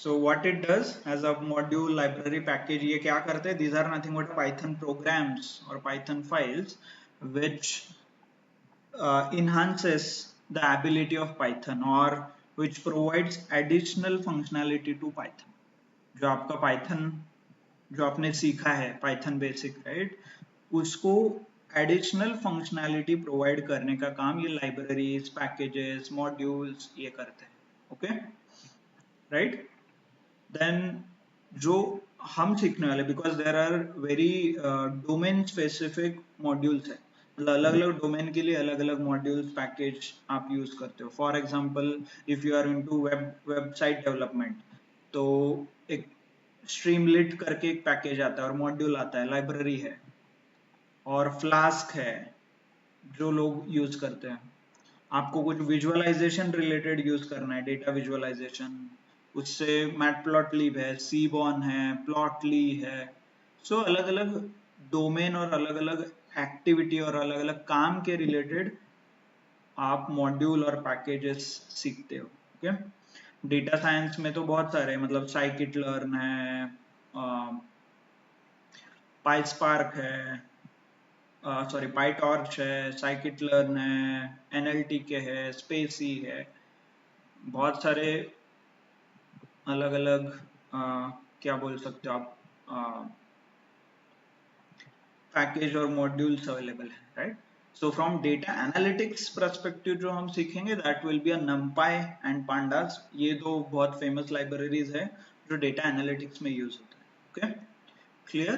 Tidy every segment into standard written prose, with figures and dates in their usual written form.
So what it does as a module, library, package, ये क्या करते हैं? These are nothing but Python programs or Python files which enhances the ability of Python or which provides additional functionality to Python. जो आपका Python जो आपने सीखा है Python basic, right, उसको एडिशनल फंक्शनैलिटी प्रोवाइड करने का काम ये लाइब्रेरीज, पैकेजेस, मॉड्यूल्स ये करते हैं. Okay, right. देन जो हम सीखने वाले, because there are very domain specific modules है, मतलब अलग अलग डोमेन के लिए अलग अलग मॉड्यूल्स पैकेज आप यूज करते हो. For example if you are into website development, तो एक स्ट्रीमलिट करके एक पैकेज आता है और मॉड्यूल आता है, लाइब्रेरी है. और फ्लास्क है जो लोग यूज करते हैं. आपको कुछ विजुअलाइजेशन रिलेटेड यूज करना है, डेटा विजुअलाइजेशन, उससे मैटप्लॉटलिब है, सीबॉन है, प्लॉटली है. सो अलग अलग डोमेन और अलग अलग एक्टिविटी और अलग अलग काम के रिलेटेड आप मॉड्यूल और पैकेजेस सीखते हो. ओके, डेटा साइंस में तो बहुत सारे, मतलब साइकिट लर्न है, पाइस्पार्क है, सॉरी पाइटॉर्च है, साइकिट लर्न है, एनएलटीके है, स्पेसी है. बहुत सारे अलग अलग क्या बोल सकते हो आप, पैकेज और मॉड्यूल्स अवेलेबल है, right. So from data analytics perspective जो हम सीखेंगे that will be a नमपाई and pandas. ये दो बहुत फेमस लाइब्रेरीज है जो डेटा एनालिटिक्स में यूज होता है. Okay, clear.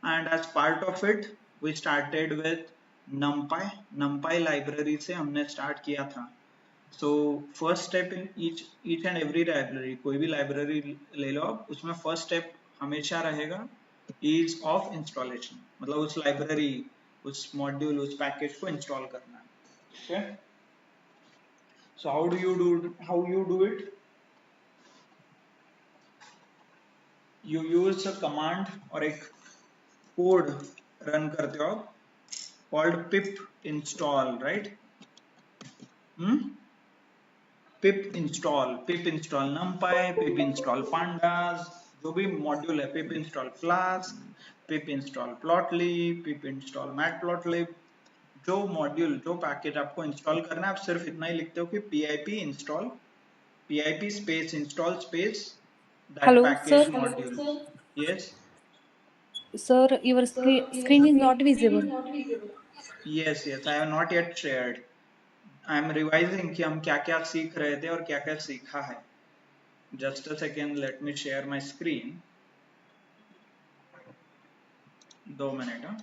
And as part of it we started with numpy library से हमने start किया था. So first step in each and every library, कोई भी library ले लो आप, उसमें first step हमेशा रहेगा ease of installation, मतलब उस library, उस module, उस package को install करना है. Okay, so how you do it? You use a command और एक कोड रन करते हो आप, called pip install, right? pip install numpy, pip install pandas, जो भी मॉड्यूल है, pip install flask, pip install plotly, pip install matplotlib. जो module, जो पैकेज आपको इंस्टॉल करना है, आप सिर्फ इतना ही लिखते हो कि pip install, pip space install space that Hello, package sir. module. Yes. Sir, your screen is not visible. Yes, I have not yet shared. I am revising कि हम क्या क्या सीख रहे थे और क्या क्या सीखा है. Just a second, let me share my screen. 2 minute.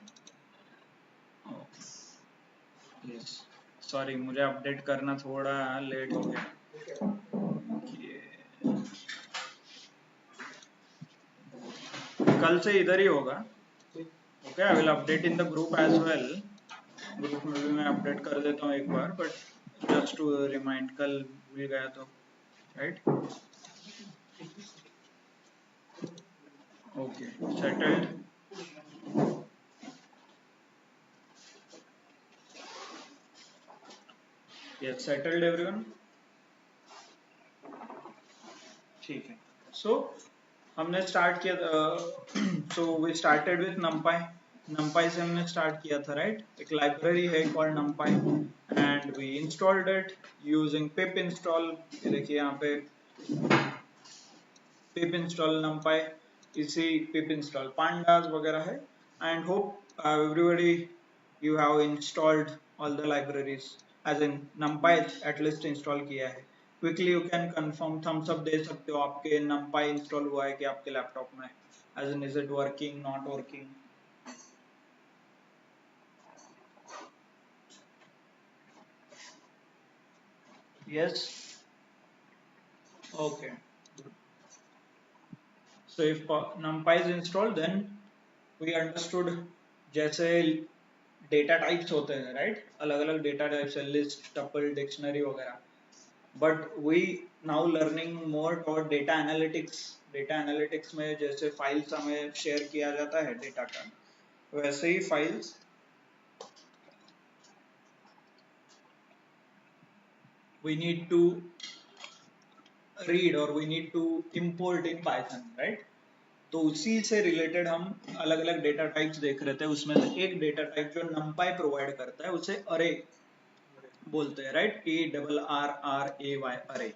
Yes. Sorry, मुझे अपडेट करना थोड़ा लेट हो गया. कल से इधर ही होगा. Okay, I will update in the group as well. Group में भी मैं अपडेट कर देता हूँ एक बार, बट जस्ट टू रिमाइंड, कल मिल गया तो, right. Okay, settled. Yes, settled everyone. ठीक है. सो हमने स्टार्ट किया, so we started with numpy से हमने स्टार्ट किया था, राइट. एक लाइब्रेरी है called numpy and we installed it using pip install. ये देखिए यहाँ पे pip install numpy, इसी pip install pandas वगैरह है. And hope everybody you have installed all the libraries, as in numpy at least install किया है. Quickly you can confirm, thumbs up दे सकते हो आपके numpy इंस्टॉल हुआ है कि आपके लैपटॉप में, as in is it working, not working. Yes. Okay, so if numpy is installed then we understood जैसे डेटा टाइप्स होते हैं, राइट. अलग अलग डेटा टाइप्स है, लिस्ट, टपल, डिक्शनरी वगैरह. But we now learning more about data analytics. Data analytics में जैसे files हमें शेयर किया जाता है डेटा का, वैसे ही files we need to read or we need to import in Python, right? तो उसी से रिलेटेड हम अलग अलग डेटा टाइप्स देख रहे थे, उसमें से एक डेटा टाइप जो numpy प्रोवाइड करता है उसे अरे बोलते हैं, राइट? ARRAY अरे।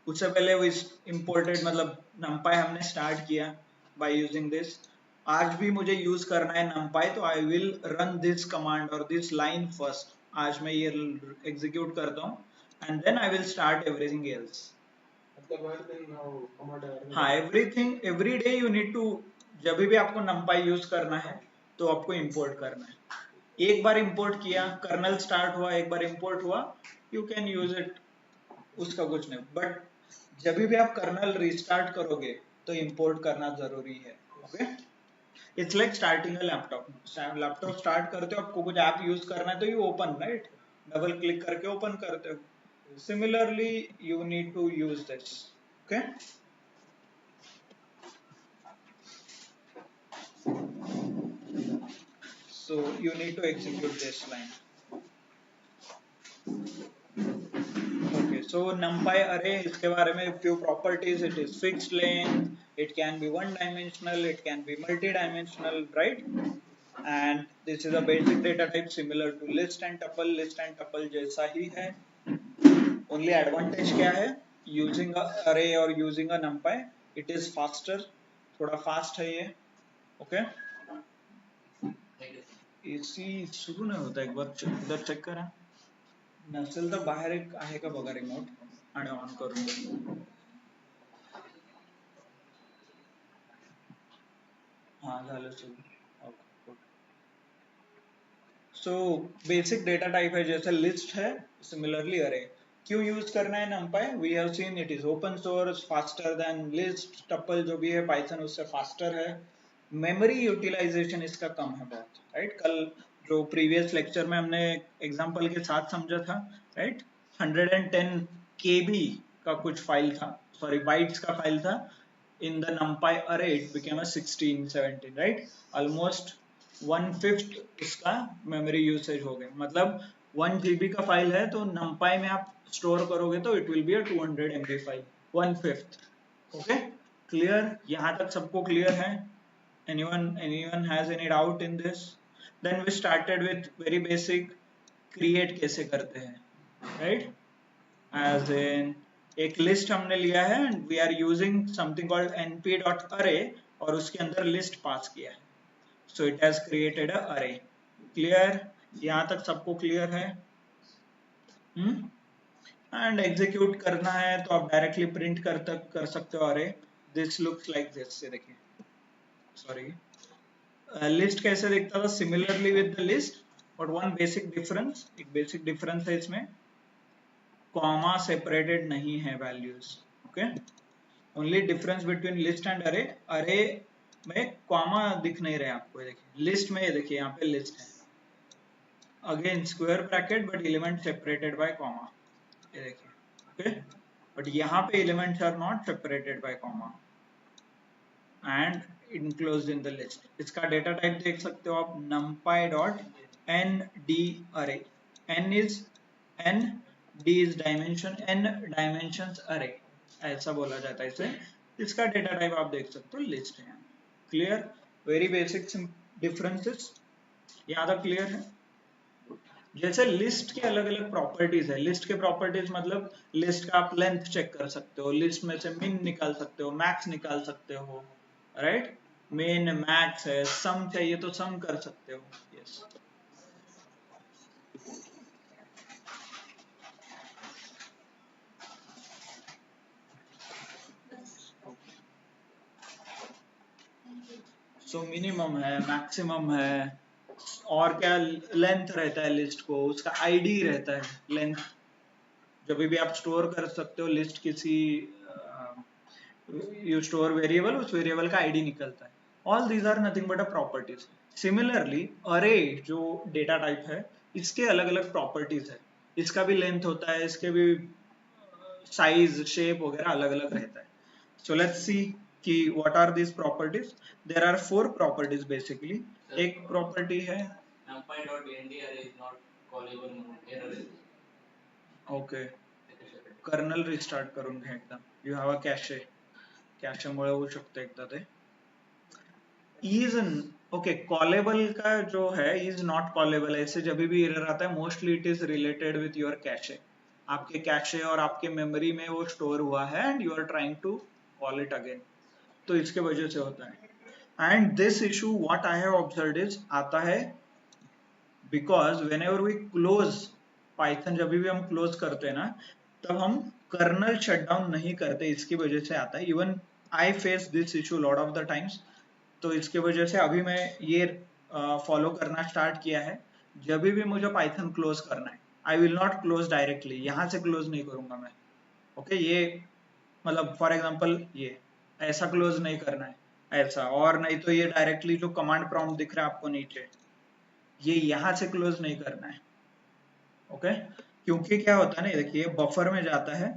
उससे पहले वो इम्पोर्टेड मतलब numpy हमने स्टार्ट किया बाय यूजिंग दिस। आज भी मुझे यूज करना है numpy, तो I will run this command और दिस लाइन फर्स्ट। आज मैं ये एग्जीक्यूट करता हूँ and then I will start everything else. हाँ, everything every day you need to, जब भी आपको numpy यूज करना है तो आपको इंपोर्ट करना है। एक बार इंपोर्ट किया, कर्नल स्टार्ट हुआ, एक बार इंपोर्ट हुआ, यू कैन यूज इट, उसका कुछ नहीं। बट जब भी आप कर्नल रिस्टार्ट करोगे तो इंपोर्ट करना जरूरी है। Okay, it's like starting a laptop. Laptop start करते हो, आपको कुछ ऐप यूज करना है तो you open, right? Double click करके ओपन करते हो। Similarly you need to use this. Okay, so you need to execute this line. Okay, so numpy array, इसके बारे में few properties. It is fixed length, it can be one dimensional, it can be multi-dimensional, right? And this is a basic data type similar to list and tuple. List and tuple जैसा ही है, only advantage क्या है? Using a array or using a numpy, it is faster, थोड़ा fast है ये। Okay, AC शुरू नहीं होता, एक बार इधर चेक करा नसेल तर बाहेर एक आहे का बघा रिमोट आणि ऑन करून। हाँ झालं सुरू। Okay, so basic data type है, जैसे लिस्ट है सिमिलरली अरे। क्यों यूज करना है numpy? We have seen it is open source, faster than list, tuple जो भी है पाइथन उससे फास्टर है। मेमोरी यूटिलाइजेशन इसका कम है बहुत, राइट? कल जो प्रीवियस लेक्चर में हमने एग्जांपल के साथ समझा था, राइट? 110 केबी का कुछ फाइल था, सॉरी बाइट्स का फाइल था। in the numpy array it became a 16 17, right? Almost 1/5 उसका मेमोरी यूसेज हो गया। मतलब 1 GB का फाइल है तो numpy में आप स्टोर करोगे तो it will be a 200 MB file, 1/5। Okay, clear? यहाँ तक सबको क्लियर है? anyone has any doubt in this? Then we started with very basic, create कैसे करते हैं, right? as in एक लिस्ट हमने लिया है and we are using something called np.array और उसके अंदर लिस्ट पास किया है, so it has created a array. Clear? यहाँ तक सबको क्लियर है? एंड एग्जीक्यूट करना है तो आप डायरेक्टली प्रिंट कर सकते हो अरे। दिस लुक्स लाइक दिस, ये देखिए, सॉरी लिस्ट कैसे दिखता था similarly with the list, but one basic difference, एक बेसिक डिफरेंस है इसमें, कॉमा सेपरेटेड नहीं है values. Okay, only difference between list and अरे, अरे में कॉमा दिख नहीं रहे आपको, देखिए लिस्ट में, ये देखिए यहाँ पे लिस्ट है, again square bracket but element separated by comma, ये देखिए। ओके, बट यहाँ पे elements are not separated by comma and enclosed in the list. इसका डेटा टाइप देख सकते हो आप, numpy.nd array, n is n, d is dimension, n dimensions array, ऐसा बोला जाता है इसे। इसका डेटा टाइप आप देख सकते हो लिस्ट है। क्लियर? वेरी बेसिक डिफरेंसेस, यहाँ तक क्लियर है? जैसे लिस्ट के अलग अलग प्रॉपर्टीज है, लिस्ट के प्रॉपर्टीज मतलब लिस्ट का आप लेंथ चेक कर सकते हो, लिस्ट में से मिन निकाल सकते हो, मैक्स निकाल सकते हो, राइट? मिन मैक्स है, सम चाहिए तो सम कर सकते हो। यस, सो मिनिमम है, मैक्सिमम है, और क्या लेंथ रहता है लिस्ट को, उसका आईडी रहता है लेंथ। जब भी आप स्टोर कर सकते हो लिस्ट, किसी यू स्टोर वेरिएबल, उस वेरिएबल का आईडी निकलता है। All these are nothing but a properties. Similarly array जो डेटा टाइप है, इसके अलग अलग प्रॉपर्टीज है, इसका भी लेंथ होता है, इसके भी साइज शेप वगैरह अलग अलग रहता है। सो लेट्स सी कि what are this properties. There are 4 properties basically. एक प्रॉपर्टी है numpy.nd array is not callable error। Okay, kernel restart करून घ्या एकदा. यू हॅव अ कॅशेमुळे होऊ शकतं एकदा ते. इज ओके कॉलेबल का जो है इज नॉट कॉलेबल, ऐसे जब भी एरर आता है mostly it is related with your cache. आपके कैशे और आपके मेमोरी में वो स्टोर हुआ है and you are trying to call it again, तो इसके वजह से होता है. And this issue what I have observed is आता है because whenever we close Python, जब भी हम क्लोज करते हैं ना तब हम कर्नल शटडाउन नहीं करते, इसकी वजह से आता है. Even I face this issue lot of the times. तो इसके वजह से अभी मैं ये फॉलो करना स्टार्ट किया है. जब भी मुझे पाइथन क्लोज करना है I will not close directly, यहाँ से क्लोज नहीं करूंगा मैं. ओके ये मतलब फॉर एग्जांपल ये ऐसा क्लोज नहीं करना है, ऐसा, और नहीं तो ये डायरेक्टली जो कमांड प्रॉम्प्ट दिख रहा है आपको नीचे, ये यहाँ से क्लोज नहीं करना है. ओके क्योंकि क्या होता है ना, देखिए बफर में जाता है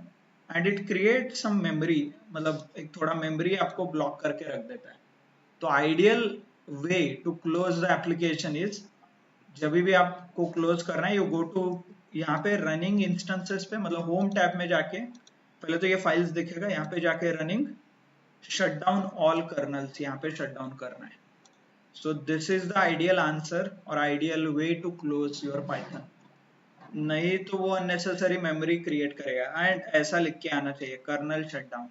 and it create some memory, मतलब एक थोड़ा मेमोरी आपको ब्लॉक करके रख देता है. तो ideal way to close the application is, जब भी आपको क्लोज करना है यू गो टू यहाँ पे रनिंग इंस्टेंसेस पे, मतलब होम टैब में जाके पहले तो ये फाइल्स दिखेगा, यहाँ पे जाके running shut down all kernels, यहाँ पे शट डाउन करना है. So this is the ideal answer और ideal way to close your Python. नहीं तो वो अननेसेसरी मेमोरी क्रिएट करेगा एंड ऐसा लिख के आना चाहिए कर्नल शटडाउन.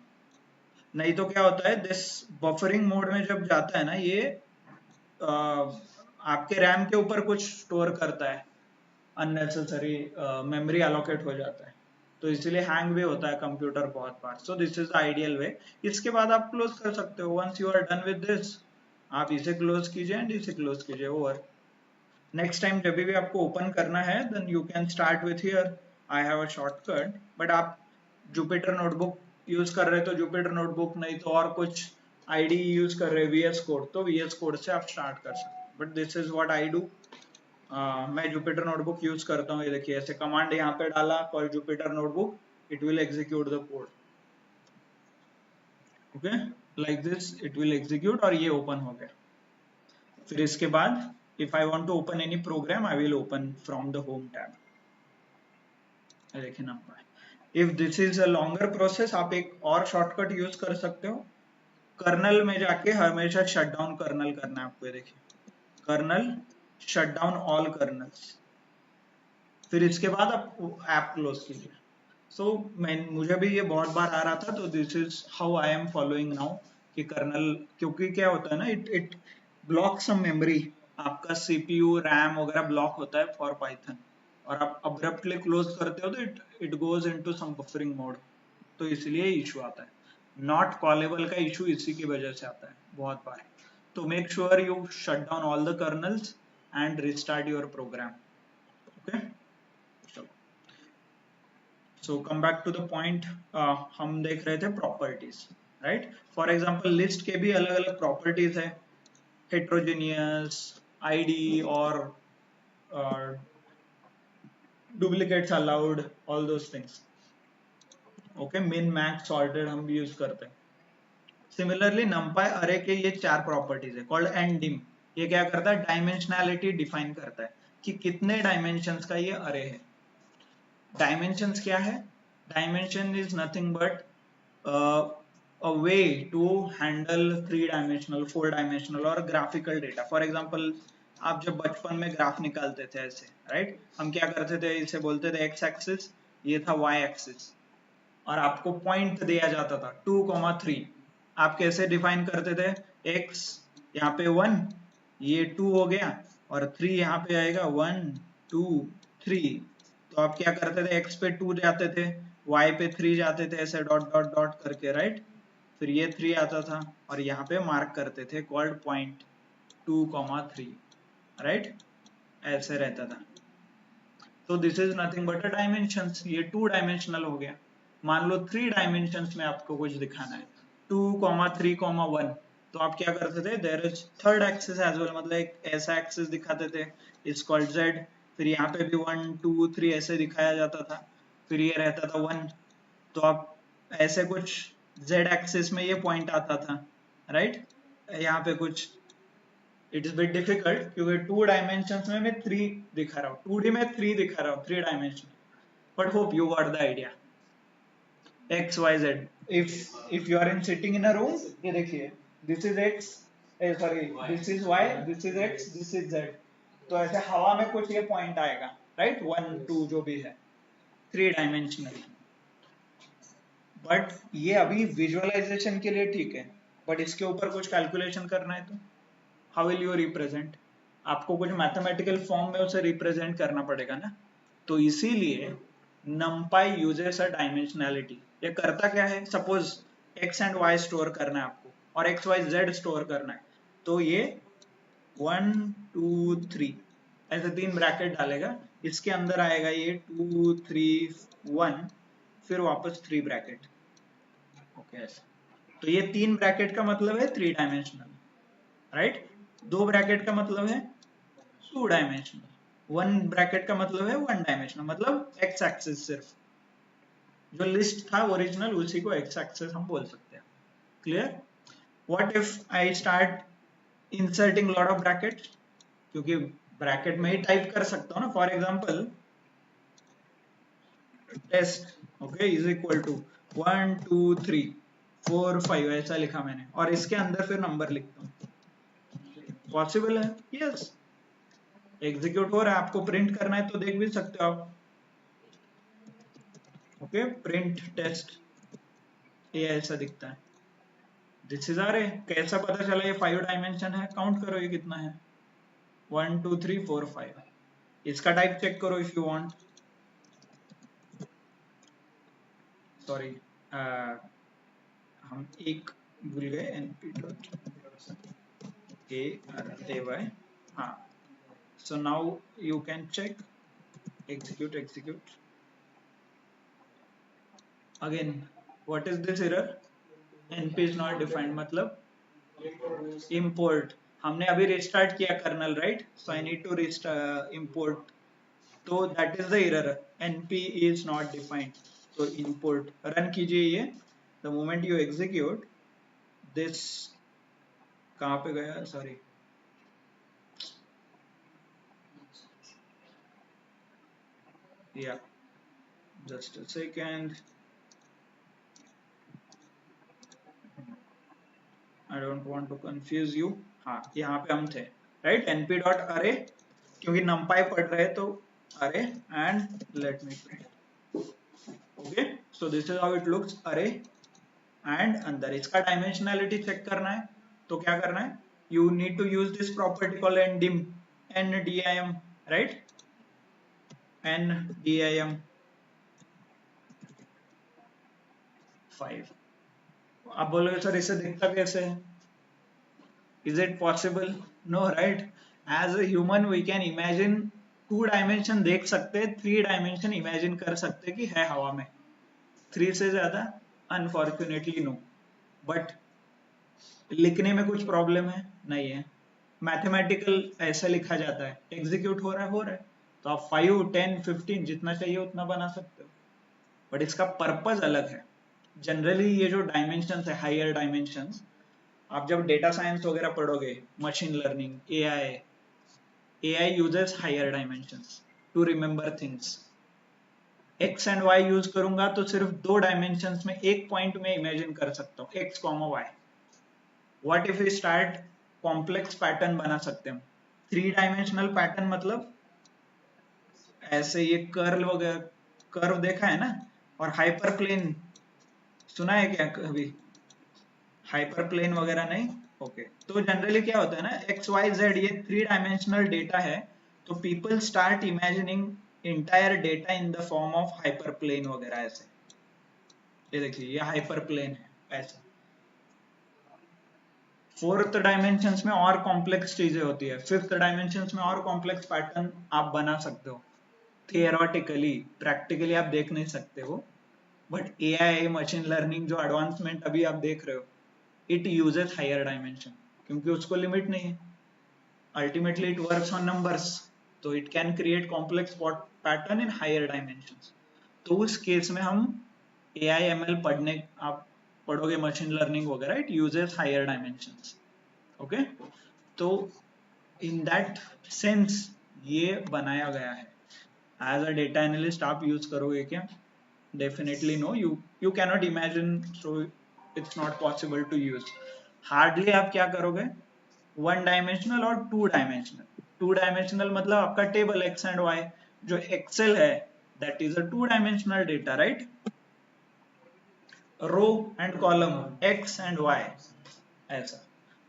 नहीं तो क्या होता है दिस बफरिंग मोड में जब जाता है ना ये आपके रैम के ऊपर कुछ स्टोर करता है, अननेसेसरी मेमोरी अलोकेट हो जाता है, तो इसलिए हैंग भी होता है कंप्यूटर बहुत बार. So this is the ideal way. इसके बाद आप क्लोज कर सकते हो. Once you are done with this आप इसे क्लोज कीजिए एंड इसे क्लोज कीजिए, ओवर. नेक्स्ट टाइम जब भी आपको ओपन करना है then you can start with here. I have a shortcut, but आप जुपिटर नोटबुक यूज कर रहे तो जुपिटर नोटबुक, नहीं तो और कुछ आईडी यूज कर रहे वीएस कोड तो वीएस कोड से आप स्टार्ट कर सकते हैं. But this is what I do. मैं जुपिटर नोटबुक यूज करता हूँ. ये देखिए ऐसे कमांड यहाँ पे डाला call Jupyter notebook, it will execute the code. Okay like this it will execute और ये ओपन हो गया. फिर इसके बाद if I want to open any program I will open from the home tab. देखिए number. if this is a longer process आप एक और शॉर्टकट यूज कर सकते हो. कर्नल में जाके हमेशा शट डाउन कर्नल करना है आपको. ये देखिए kernel shut down all kernels, फिर इसके बाद आप ऐप क्लोज कीजिए. सो मैं मुझे भी ये बहुत बार आ रहा था, तो this is how I am following now कि कर्नल, क्योंकि क्या होता है ना it it block some memory, आपका सीपीयू रैम वगैरह ब्लॉक होता है फॉर पाइथन, और आप अब्रप्टली क्लोज करते हो तो it it goes into some buffering mode, तो इसलिए इशू आता है. नॉट कॉलेबल का इशू इसी की वजह से आता है बहुत बार. तो make sure you shut down all the kernels and restart your program. Okay so come back to the point. हम देख रहे थे properties, right. For example list के भी अलग अलग प्रॉपर्टीज है, हेट्रोजीनियस, आईडी और duplicates allowed, all those things. Okay min max sorted हम भी यूज करते हैं. सिमिलरली numpy अरे के ये चार प्रॉपर्टीज है कॉल्ड ndim. ये क्या करता है, डायमेंशनैलिटी डिफाइन करता है कि कितने डायमेंशंस का ये अरे है. डायमेंशंस क्या है, dimension is nothing but a way to handle 3 dimensional 4 dimensional और graphical data. फॉर एग्जांपल आप जब बचपन में ग्राफ निकालते थे ऐसे, राइट, हम क्या करते थे, इसे बोलते थे एक्स एक्सिस, ये था वाई एक्सिस, और आपको पॉइंट दिया जाता था 2,3. आप कैसे डिफाइन करते थे, x यहाँ पे 1, ये 2 हो गया, और 3 यहाँ पे आएगा 1 2 3. तो आप क्या करते थे, x पे 2 जाते थे, y पे 3 जाते थे, ऐसे डॉट डॉट डॉट करके, राइट. फिर ये 3 आता था और यहाँ पे मार्क करते थे कॉल्ड पॉइंट 2,3, राइट, ऐसे रहता था. तो this is nothing but a dimensions. ये 2 डायमेंशनल हो गया. मान लो 3 डायमेंशंस में आपको कुछ दिखाना है 2,3,1, तो आप क्या करते थे, there is third axis as well, मतलब एक ऐसा एक्सिस दिखाते थे इज कॉल्ड z. फिर यहाँ पे भी 1 2 3 ऐसे दिखाया जाता था, फिर ये रहता था 1, तो आप ऐसे कुछ z एक्सिस में ये पॉइंट आता था, राइट. यहाँ पे कुछ इट इज बिट डिफिकल्ट क्योंकि 2 डायमेंशंस में मैं 3 दिखा रहा हूँ, 2D में 3 दिखा रहा हूँ, 3 dimension, but hope you got the idea. X Y Z. If you are in sitting in a room, ये देखिए, this is X, sorry, this is Y, this is X, this is Z. तो ऐसे हवा में कुछ ये point आएगा, right, 1 2 जो भी है, 3 डायमेंशनल. बट ये अभी विजुअलाइजेशन के लिए ठीक है, बट इसके ऊपर कुछ कैलकुलेशन करना है तो हाउ विल यू रिप्रेजेंट? आपको कुछ मैथमेटिकल फॉर्म में उसे रिप्रेजेंट करना पड़ेगा ना. तो इसीलिए numpy यूजेस अ डायमेंशनैलिटी. ये करता क्या है, suppose x and y store करना है आपको और x y z स्टोर करना है, तो ये 1 2 3 ऐसे 3 ब्रैकेट डालेगा, इसके अंदर आएगा ये 2 3 1, फिर वापस 3 ब्रैकेट. ओके, तो ये 3 ब्रैकेट का मतलब है 3 डायमेंशनल, राइट. 2 ब्रैकेट का मतलब है 2 डायमेंशनल. 1 ब्रैकेट का मतलब है 1 डायमेंशनल, मतलब एक्स एक्सिस. सिर्फ जो लिस्ट था ओरिजिनल, उसी को एक्स एक्सिस हम बोल सकते हैं. Clear? What if I start inserting lot of bracket, क्योंकि ब्रैकेट में ही टाइप कर सकता हूँ ना. For example test, okay, is equal to 1 2 3 4 5 ऐसा लिखा मैंने, और इसके अंदर फिर नंबर लिखता हूँ. पॉसिबल है? यस. एग्जीक्यूट हो रहा है, आपको प्रिंट करना है तो देख भी सकते हो आप. ओके, प्रिंट टेस्ट, ये ऐसा दिखता है. This is R A. कैसा पता चला ये 5 डायमेंशन है? काउंट करो ये कितना है, 1 2 3 4 5. इसका टाइप चेक करो इफ यू वांट. सॉरी, हम एक भूल गए, np dot a r a y. हाँ, so now you can check, execute again. What is this error? np is not defined, मतलब import. हमने अभी रिस्टार्ट किया kernel, right, so I need to import. तो that is the error, np is not defined. तो import run कीजिए ये. The moment you execute this, कहाँ पे गया, सॉरी, या just a second, I don't want to confuse you. हाँ, यहाँ पे हम थे, राइट. np डॉट अरे, क्योंकि numpy पढ़ रहे तो अरे, and let me print. Okay, so this is how it looks, अरे एंड अंदर. इसका डायमेंशनैलिटी चेक करना है तो क्या करना है, you need to use this property called ndim, ndim, right, ndim 5. आप बोलोगे सर इसे दिखता कैसे है? Is it possible? No, right? As a human we can imagine 2 dimension देख सकते हैं, 3 डायमेंशन इमेजिन कर सकते हैं कि है हवा में. 3 से ज्यादा अनफॉर्चुनेटली नो. बट लिखने में कुछ प्रॉब्लम है? नहीं है. मैथमेटिकल ऐसा लिखा जाता है, एग्जीक्यूट हो रहा है, हो रहा है, तो आप 5 10 15 जितना चाहिए उतना बना सकते हो. बट इसका पर्पज अलग है. जनरली ये जो डायमेंशन है, हायर डायमेंशन, आप जब डेटा साइंस वगैरह पढ़ोगे, machine learning, AI uses higher dimensions to remember things. X and Y use करूंगा तो सिर्फ 2 डायमेंशंस में एक पॉइंट में इमेजिन कर सकता हूँ, X comma Y. What if we start complex pattern बना सकते हैं. 3 डायमेंशनल पैटर्न मतलब ऐसे, ये कर्ल वगैरह, कर्व देखा है ना, और हाइपर प्लेन सुना है क्या कभी? हाइपर प्लेन वगैरह नहीं. ओके, तो जनरली क्या होता है ना, एक्स वाई जेड ये 3 डायमेंशनल डेटा है, तो people start imagining entire data in the form of hyperplane वगैरह ऐसे. ये देखिए, ये हाइपर प्लेन है ऐसे. 4th डायमेंशन में और कॉम्प्लेक्स चीजें होती है, 5th डायमेंशन में और कॉम्प्लेक्स पैटर्न आप बना सकते हो. थियोरेटिकली, प्रैक्टिकली आप देख नहीं सकते हो. बट एआई मशीन लर्निंग जो एडवांसमेंट अभी आप देख रहे हो, इट यूजेस हायर डायमेंशन, क्योंकि उसको लिमिट नहीं है. Ultimately it works on numbers, तो it can create complex pattern in higher dimensions. तो उस केस में हम एआई एमएल पढ़ने, आप पढ़ोगे मशीन लर्निंग वगैरह, it uses higher dimensions. Okay, तो इन दैट सेंस ये बनाया गया है. एज अ डेटा एनालिस्ट आप यूज करोगे क्या? Definitely no, you cannot imagine, so it's not possible to use. Hardly आप क्या करोगे, वन डायमेंशनल और टू डायमेंशनल. टू डायमेंशनल मतलब आपका टेबल एक्स एंड वाई, जो एक्सेल है that is a two dimensional data, right. Row and column x and y, ऐसा.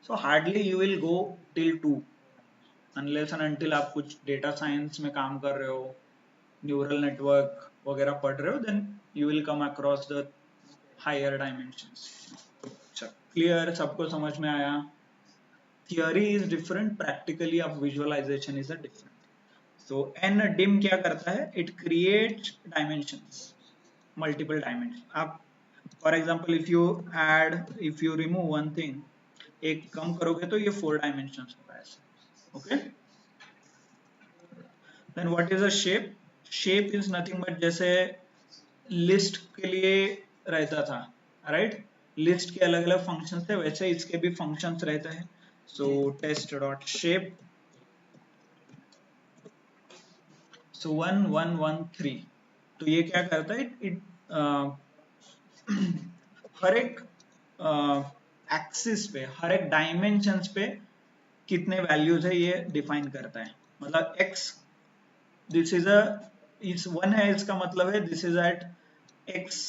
So hardly you will go till two, unless and until आप कुछ data science में काम कर रहे हो, न्यूरल नेटवर्क वगैरह पढ़ रहे हो, then you will come across the higher dimensions. अच्छा, क्लियर, सबको समझ में आया. थियोरी इज डिफरेंट, प्रैक्टिकली आप visualization is a different. So NDIM क्या करता है, it creates dimensions, multiple dimension. आप for example if you remove one thing, एक कम करोगे तो ये 4 डायमेंशंस होगा ऐसे. Okay, then what is a shape. Shape is nothing but, जैसे लिस्ट के लिए रहता था, राइट. लिस्ट के अलग अलग फंक्शंस थे, वैसे इसके भी फंक्शंस रहते हैं. सो टेस्ट डॉट शेप, सो 1 1 1 3. तो ये क्या करता है, इट हर एक एक्सिस पे, हर एक डायमेंशंस पे कितने वैल्यूज है ये डिफाइन करता है. मतलब x, दिस इज अ, इस वन है इसका मतलब है this is at x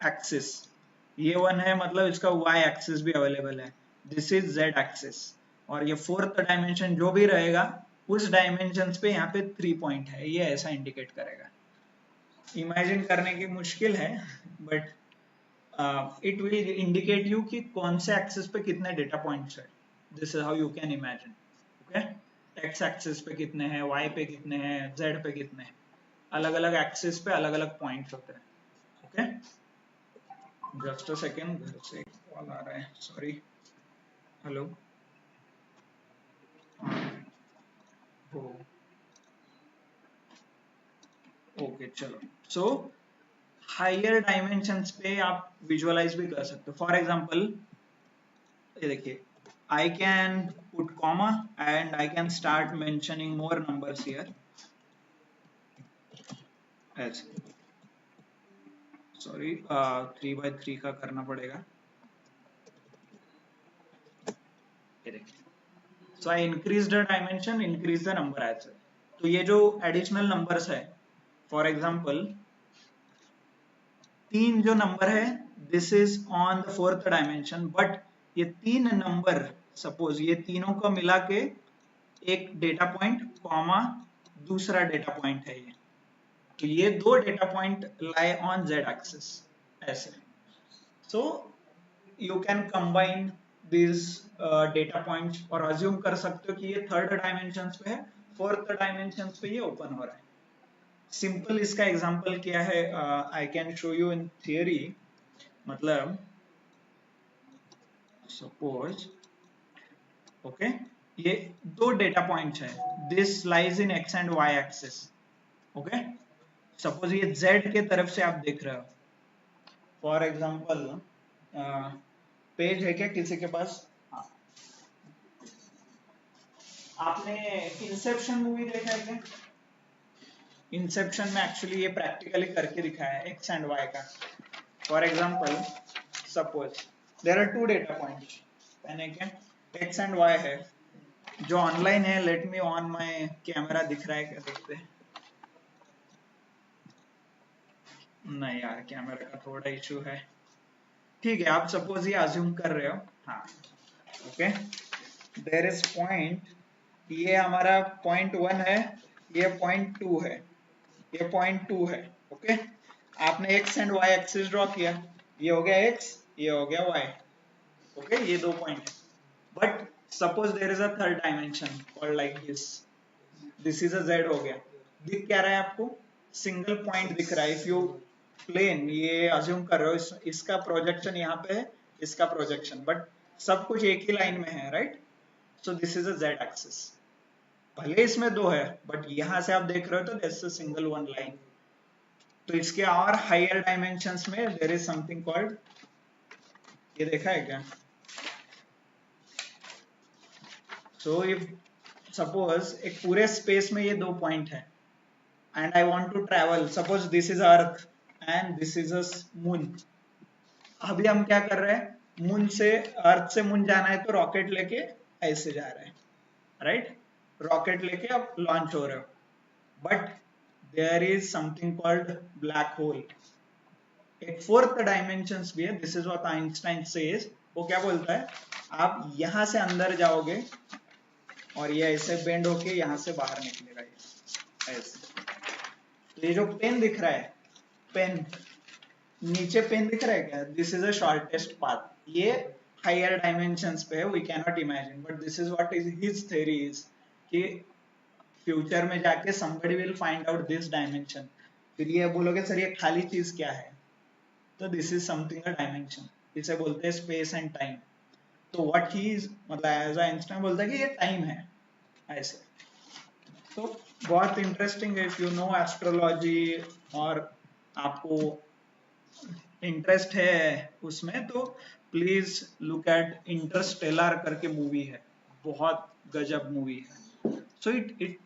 axis. ये वन है मतलब इसका y एक्सिस भी अवेलेबल है, दिस इज z एक्सिस. और ये फोर्थ डायमेंशन जो भी रहेगा उस डायमेंशन पे यहाँ पे 3 पॉइंट है, ये ऐसा इंडिकेट करेगा. इमेजिन करने की मुश्किल है, but it will indicate you कि कौन से एक्सिस पे कितने डेटा पॉइंट्स है. This is how you can imagine. Okay, x axis पे कितने हैं, वाई पे कितने हैं, जेड पे कितने हैं, अलग अलग एक्सिस पे अलग अलग पॉइंट्स होते हैं. ओके, जस्ट अ सेकेंड, घर से एक कॉल आ रहा है, सॉरी. हेलो. ओके चलो. सो हायर डायमेंशंस पे आप विजुअलाइज भी कर सकते हो. फॉर एग्जांपल ये देखिए, I can put comma and I can start mentioning more numbers here. ऐसे, सॉरी 3 by 3 का करना पड़ेगा. ये देखिए, so I increase the dimension, increase the number as well. तो ये जो एडिशनल नंबर्स है, फॉर एग्जांपल 3 जो नंबर है, this is on the fourth dimension, but ये 3 नंबर, सपोज ये तीनों को मिला के एक डेटा पॉइंट कॉमा दूसरा डेटा पॉइंट है ये, तो ये 2 data point lie on z axis ऐसे. So you can combine this data points और अज्यूम कर सकते हो कि ये थर्ड डायमेंशन पे है, फोर्थ डायमेंशन पे ये ओपन हो रहा है. सिंपल इसका एग्जांपल क्या है, I can show you in theory. मतलब सपोज, ओके, ये 2 डेटा पॉइंट्स है, this lies in x and y axis. Okay, suppose ये z के तरफ से आप देख रहे हो. फॉर एग्जांपल पेज है क्या किसी के पास? हाँ. आपने इंसेप्शन मूवी देखा है क्या? इंसेप्शन में एक्चुअली ये प्रैक्टिकली करके दिखाया है एक्स एंड वाई का. For example suppose there are 2 data points, यानी क्या एक्स एंड वाई है. जो ऑनलाइन है, let me on my camera, दिख रहा है क्या, देखते हैं. नहीं यार, कैमरा का थोड़ा इशू है. ठीक है, आप सपोज ये अज्यूम कर रहे हो. हाँ, ओके, देयर इज पॉइंट, ये हमारा पॉइंट 1 है, ये पॉइंट 2 है, ये पॉइंट 2 है. ओके, आपने X and Y axis draw किया, ये हो गया एक्स, ये हो गया वाई. ओके, ये 2 पॉइंट है. But suppose there is a third dimension called like this is a Z हो गया. दिख क्या रहा है आपको? सिंगल पॉइंट दिख रहा है. इफ यू प्लेन ये अज्यूम कर रहे हो, इसका प्रोजेक्शन यहाँ पे है, इसका प्रोजेक्शन, बट सब कुछ एक ही लाइन में है, right. So this is a Z axis. भले इसमें 2 है, बट यहां से आप देख रहे हो तो this is single one line. तो इसके और हायर डायमेंशंस में देयर इज समथिंग कॉल्ड, ये देखा है क्या? सो इफ सपोज एक पूरे स्पेस में ये 2 पॉइंट है, and I want to travel, suppose this is earth and this is a moon. अभी हम क्या कर रहे हैं, मून से, अर्थ से मून जाना है तो रॉकेट लेके ऐसे जा रहे हैं, राइट, रॉकेट लेके अब लॉन्च हो रहे हो, but there is something called black hole. एक फोर्थ डायमेंशन भी है, this is what Einstein says. वो क्या बोलता है, आप यहां से अंदर जाओगे और ये ऐसे बेंड होके यहां से बाहर निकलेगा, ये ऐसे। तो ये जो पेन दिख रहा है, पेन, नीचे पेन दिख रहा है क्या, this is a shortest path. ये हायर डायमेंशंस पे है, we can not imagine, but this is what is his theory is कि फ्यूचर में जाके somebody will find out this dimension। फिर ये बोलोगे सर ये खाली चीज क्या है, तो this is something a dimension, इसे बोलते हैं स्पेस एंड टाइम। तो व्हाट ही इज, मतलब एज आइंस्टाइन बोलता है कि ये टाइम है ऐसे। तो बहुत इंटरेस्टिंग है, इफ यू नो एस्ट्रोलॉजी और आपको इंटरेस्ट है उसमें, तो प्लीज लुक एट इंटरस्टेलर करके मूवी है, बहुत गजब मूवी है। सो इट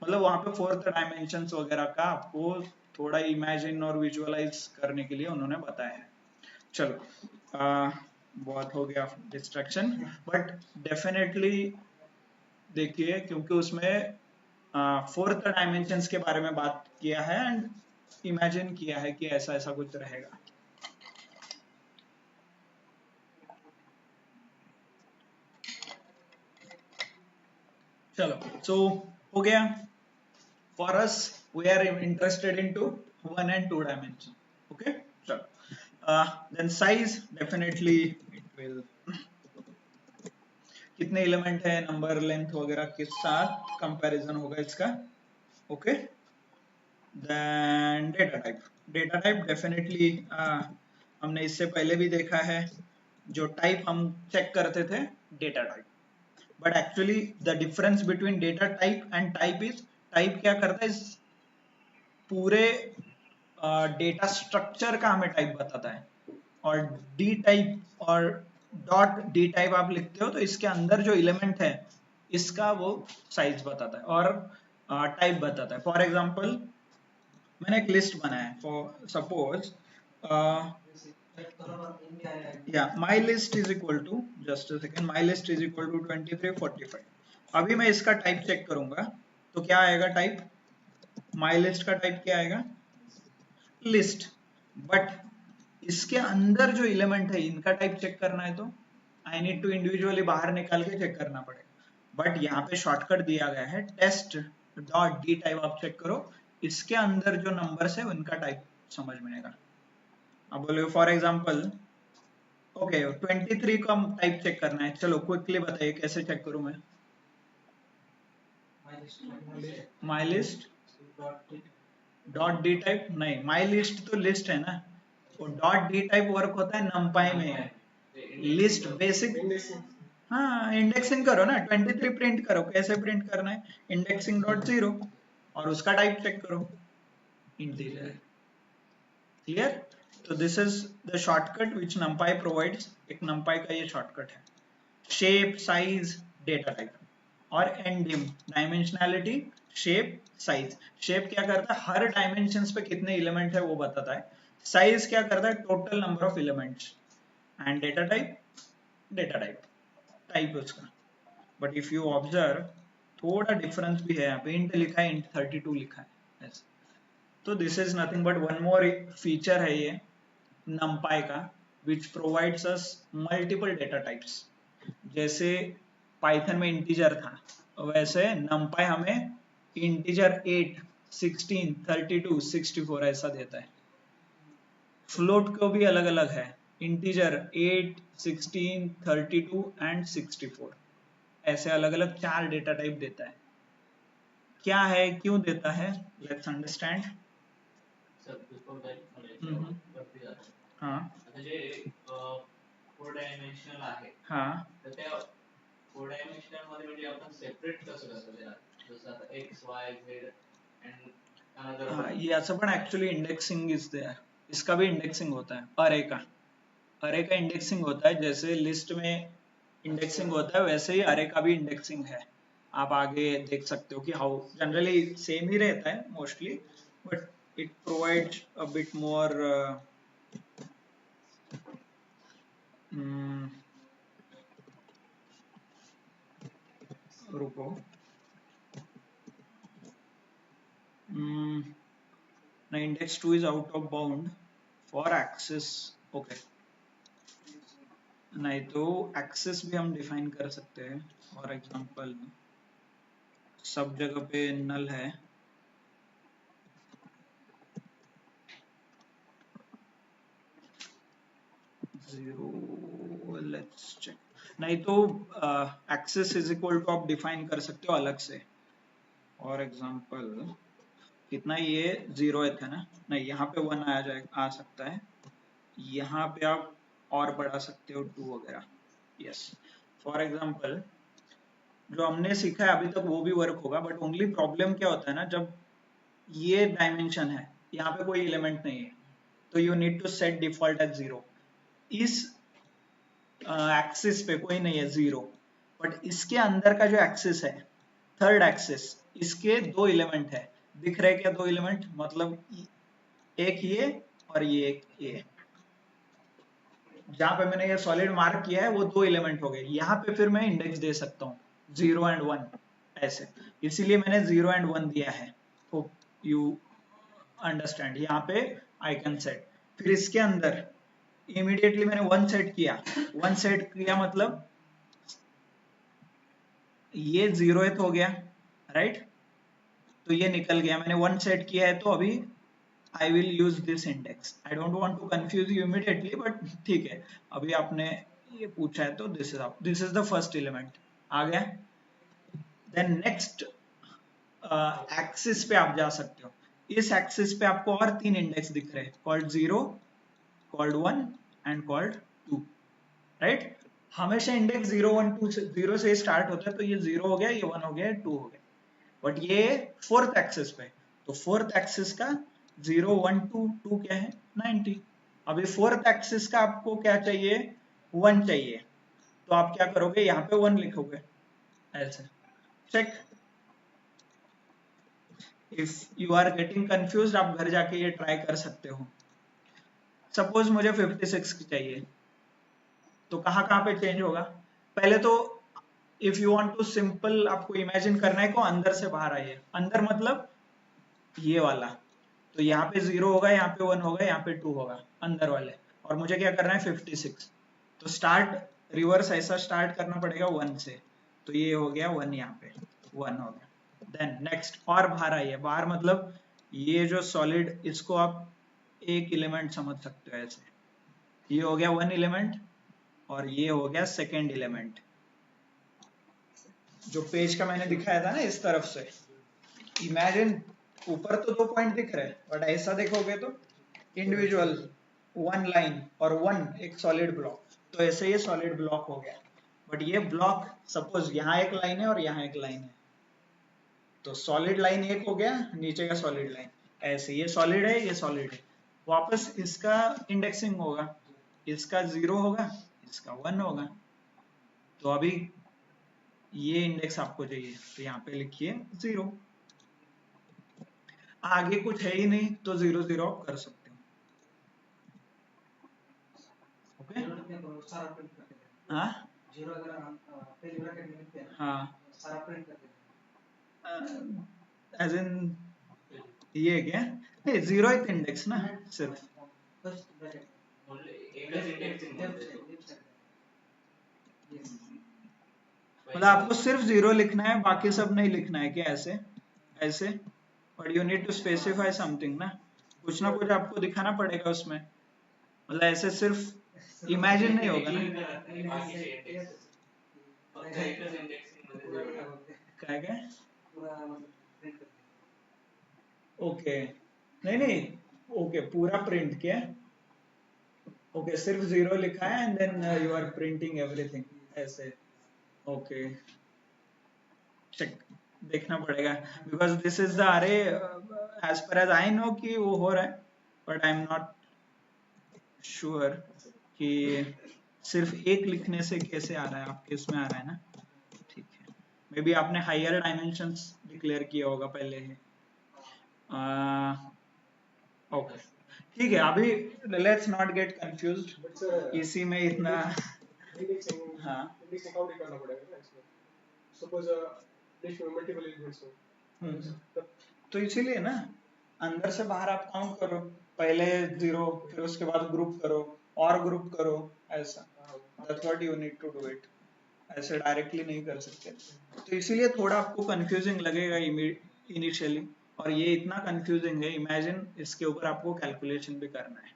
मतलब वहां पे फोर्थ डायमेंशन वगैरह का आपको थोड़ा इमेजिन और विजुअलाइज करने के लिए उन्होंने बताया है। चलो बहुत हो गया डिस्ट्रैक्शन, बट डेफिनेटली देखिए, क्योंकि उसमें फोर्थ डायमेंशंस के बारे में बात किया है एंड इमेजिन किया है कि ऐसा ऐसा कुछ रहेगा। चलो, सो हो गया। For us, we are interested into 1 and 2 dimension. Okay, so then size, definitely it will, कितने एलिमेंट है, नंबर, लेंथ वगैरह के साथ कंपैरिजन होगा इसका। Okay, then data type. Data type definitely हमने इससे पहले भी देखा है, जो टाइप हम चेक करते थे data type, but actually the difference between data type and type is, type क्या करता है, इस पूरे डेटा स्ट्रक्चर का हमें टाइप बताता है, और डी टाइप और डॉट डी टाइप आप लिखते हो तो इसके अंदर जो एलिमेंट है इसका वो साइज बताता है और टाइप बताता है। फॉर एग्जांपल मैंने एक लिस्ट बनाया है, फॉर सपोज या my list is equal to, just a second, my list is equal to 2345। अभी मैं इसका टाइप चेक करूंगा तो क्या आएगा टाइप, माई लिस्ट का टाइप क्या आएगा, लिस्ट। बट इसके अंदर जो एलिमेंट है इनका टाइप चेक करना है तो आई नीड टू इंडिविजुअली बाहर निकाल के चेक करना पड़ेगा। बट यहाँ पे शॉर्टकट दिया गया है, टेस्ट डॉट डी टाइप आप चेक करो, इसके अंदर जो नंबर्स है उनका टाइप समझ में आएगा। अब बोले फॉर एग्जांपल, ओके 23 का टाइप चेक करना है, चलो क्विकली बताइए कैसे चेक करूं मैं। My list dot D type नहीं, माई लिस्ट तो लिस्ट है ना, वो डॉट डी टाइप वर्क होता है नंपाई में, लिस्ट बेसिक। हाँ इंडेक्सिंग करो ना, 23 प्रिंट करो, कैसे प्रिंट करना है, इंडेक्सिंग डॉट जीरो, और उसका टाइप चेक करो इंटीजर। क्लियर, तो this is the shortcut which numpy provides, एक numpy का ये शॉर्टकट है। शेप, साइज, डेटा टाइप, और एनडिम डायमेंशनैलिटी, शेप, साइज। शेप क्या करता है, हर डायमेंशंस पे कितने एलिमेंट है वो बताता है। साइज क्या करता है, total number of elements. And data type, data type type उसका। बट इफ यू ऑब्जर्व थोड़ा डिफरेंस भी है, यहाँ पे इंट लिखा है, इंट 32 लिखा है ऐसे। तो this is nothing but one more feature है ये numpy का, which provides us multiple data types। जैसे पाइथन में इंटीजर था, वैसे numpy हमें इंटीजर 8, 16, 32, 64 ऐसा देता है। फ्लोट को भी अलग अलग है, इंटीजर 8, 16, 32 एंड 64, ऐसे अलग अलग 4 डेटा टाइप देता है। क्या है, क्यों देता है, लेट्स अंडरस्टँड। हाँ आता जे 4 डायमेन्शनल आहे, हाँ तर त्या 4 डायमेन्शनल मध्ये म्हणजे आपण सेपरेट कसं करतो त्याला, जसं आता x Y Z and another हाँ, ये याचं पण एक्चुअली इंडेक्सिंग इज देयर, इसका भी इंडेक्सिंग होता है, अरे का इंडेक्सिंग होता है, जैसे लिस्ट में इंडेक्सिंग होता है वैसे ही अरे का भी इंडेक्सिंग है। आप आगे देख सकते हो कि हाउ जनरली सेम ही रहता है mostly, but it provides a bit more रुको ना index 2 is out of bound for access. okay, नहीं तो एक्सेस भी हम डिफाइन कर सकते हैं. फॉर एग्जांपल सब जगह पे नल है, जीरो. Let's check. नहीं तो एक्सेस इज इक्वल टू आप डिफाइन कर सकते हो अलग से. फॉर एग्जांपल कितना ये जीरो था ना, नहीं यहाँ पे वन आ सकता है, यहाँ पे आप और बढ़ा सकते हो टू वगैरह. यस. फॉर एग्जांपल जो हमने सीखा है अभी तक वो भी वर्क होगा, बट ओनली प्रॉब्लम क्या होता है ना, जब ये डायमेंशन है, यहाँ पे कोई एलिमेंट नहीं है, तो you need to set default at zero. इस एक्सिस पे कोई नहीं है जीरो, बट इसके अंदर का जो एक्सिस है, थर्ड एक्सिस, इसके दो एलिमेंट है. दिख रहे क्या दो एलिमेंट? मतलब एक ये और ये एक ये. जहां पे मैंने ये सॉलिड मार्क किया है वो दो एलिमेंट हो गए. यहाँ पे फिर मैं इंडेक्स दे सकता हूँ 0 एंड 1 ऐसे, इसीलिए मैंने 0 एंड 1 दिया है. Hope you understand. यहाँ पे आई कैन सेट, फिर इसके अंदर इमीडिएटली मैंने 1 सेट किया. 1 सेट किया मतलब ये 0th हो गया, राइट? तो ये निकल गया. मैंने 1 सेट किया है तो अभी I will use this index. I don't want to confuse you immediately, but ठीक है, अभी आपने ये पूछा है तो this is the first element. आ गया. Then next axis पे आप जा सकते हो. इस axis पे आपको और तीन इंडेक्स दिख रहे हैं, called 0, called 1 and called 2, right? हमेशा इंडेक्स 0 1 2 0 से स्टार्ट होता है, तो ये 0 हो गया, ये 1 हो गया, 2 हो गया. बट ये फोर्थ एक्सिस पे, तो फोर्थ एक्सिस का 0 1 2 2 क्या है 90. अभी फोर्थ एक्सिस का आपको क्या चाहिए? 1 चाहिए, तो आप क्या करोगे? यहाँ पे 1 लिखोगे ऐसे. Check. If you are getting confused आप घर जाके ये ट्राई कर सकते हो. सपोज मुझे 56 की चाहिए, तो कहाँ पे चेंज होगा? पहले तो if you want to simple, आपको इमेजिन करना है को अंदर से बाहर आइए. अंदर मतलब ये वाला, तो यहाँ पे 0 होगा, यहाँ पे 1 होगा, यहाँ पे 2 होगा, अंदर वाले. और मुझे क्या करना है? 56. तो स्टार्ट रिवर्स ऐसा स्टार्ट करना पड़ेगा 1 से. तो ये हो गया 1, यहाँ पे 1 हो गया. देन नेक्स्ट और बाहर आइए. बाहर मतलब ये जो सॉलिड, इसको आप एक एलिमेंट समझ सकते हो ऐसे. ये हो गया 1 एलिमेंट और ये हो गया सेकेंड एलिमेंट. जो पेज का मैंने दिखाया था ना इस तरफ से, इमेजिन ऊपर तो 2 पॉइंट दिख रहे हैं, बट ऐसा देखोगे तो इंडिविजुअल 1 लाइन और 1 एक सॉलिड ब्लॉक. तो ऐसे ये सॉलिड ब्लॉक हो गया. बट ये ब्लॉक सपोज यहाँ एक लाइन है और यहाँ एक लाइन है, तो सॉलिड लाइन एक हो गया, नीचे का सॉलिड लाइन ऐसे. ये सॉलिड है, ये सॉलिड है. वापस इसका इंडेक्सिंग होगा, इसका 0 होगा, इसका 1 होगा. तो अभी ये इंडेक्स आपको चाहिए, तो यहाँ पे लिखिए 0. आगे कुछ है ही नहीं तो 0 0 आप कर सकते हो. ओके. हाँ हाँ, एज इन ये क्या नहीं, 0th इंडेक्स ना सिर्फ. मतलब आपको सिर्फ 0 लिखना है, बाकी सब नहीं लिखना है क्या? ऐसे ऐसे. But you need to specify something ना, कुछ ना कुछ आपको दिखाना पड़ेगा उसमें. मतलब ऐसे सिर्फ इमेजिन नहीं होगा ना. क्या क्या? ओके. नहीं नहीं, ओके पूरा प्रिंट किया. ओके, सिर्फ 0 लिखा है and then you are printing everything ऐसे. ओके, चेक देखना पड़ेगा, because this is the array as per as I know कि वो हो रहा है, but I am not sure कि सिर्फ एक लिखने से कैसे आ रहा है. आपके इसमें आ रहा है ना? ठीक है. मे बी आपने हायर डायमेंशंस डिक्लेयर किया होगा पहले ही. ओके ठीक है, अभी let's not gate confused but sir इसी में इतना। इंडेक्सिंग हाँ इंडेक्सिंग काउंट ही करना पड़ेगा ना इसमें। सपोज लिस्ट में मल्टीपल एलिमेंट्स हो तब तो इसीलिए ना अंदर से बाहर आप काउंट करो, पहले 0 फिर उसके बाद ग्रुप करो और ग्रुप करो, ऐसा that's what you need to do it, ऐसे डायरेक्टली नहीं कर सकते। तो इसीलिए थोड़ा आपको कंफ्यूजिंग लगेगा इनिशियली, और ये इतना कंफ्यूजिंग है, इमेजिन इसके ऊपर आपको कैलकुलेशन भी करना है।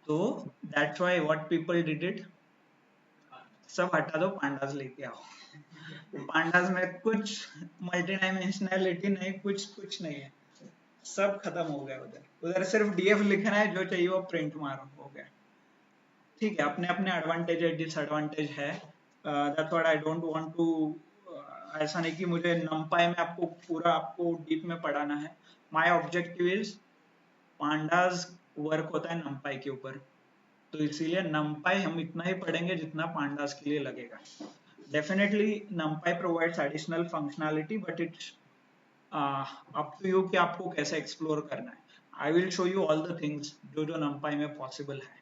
तो that's why what people did it, सब हटा दो, पांडास लेके आओ। पांडास में कुछ मल्टी डायमेंशनैलिटी नहीं, कुछ कुछ नहीं है, सब खत्म हो गया। उधर उधर सिर्फ डीएफ लिखना है, जो चाहिए वो प्रिंट मारो, हो गया। ठीक है, अपने अपने एडवांटेज है, डिसएडवांटेज है, that's what I don't want to, ऐसा नहीं कि मुझे नंपाई में आपको पूरा आपको डीप में पढ़ाना है। My objective is pandas work होता है नंपाई के ऊपर, तो इसीलिए नंपाई हम इतना ही पढ़ेंगे जितना पांडास के लिए लगेगा। Definitely NumPy provides additional functionality, but it's up to you कि आपको कैसे एक्सप्लोर करना है। I will show you all the things जो जो नंपाई में पॉसिबल है,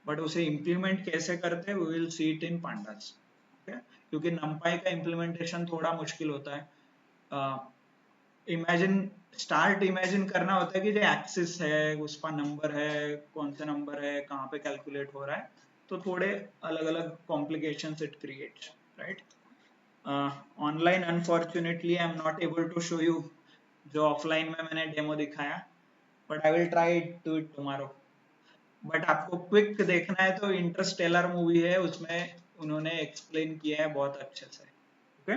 बट उसे इम्प्लीमेंट कैसे करते हैं we will see it in Pandas. क्योंकि नंपाई का इम्प्लीमेंटेशन थोड़ा मुश्किल होता है। इमेजिन स्टार्ट इमेजिन करना होता है कि जो एक्सिस है उसका नंबर है, कौन सा नंबर है, कहाँ पे कैलकुलेट हो रहा है, तो थोड़े अलग अलग complications it creates, right. Online unfortunately I am not able to show you जो ऑफलाइन में मैंने डेमो दिखाया, but I will try to it tomorrow. But आपको क्विक देखना है तो इंटरस्टेलर मूवी है, उसमें उन्होंने एक्सप्लेन किया है बहुत अच्छे से। ओके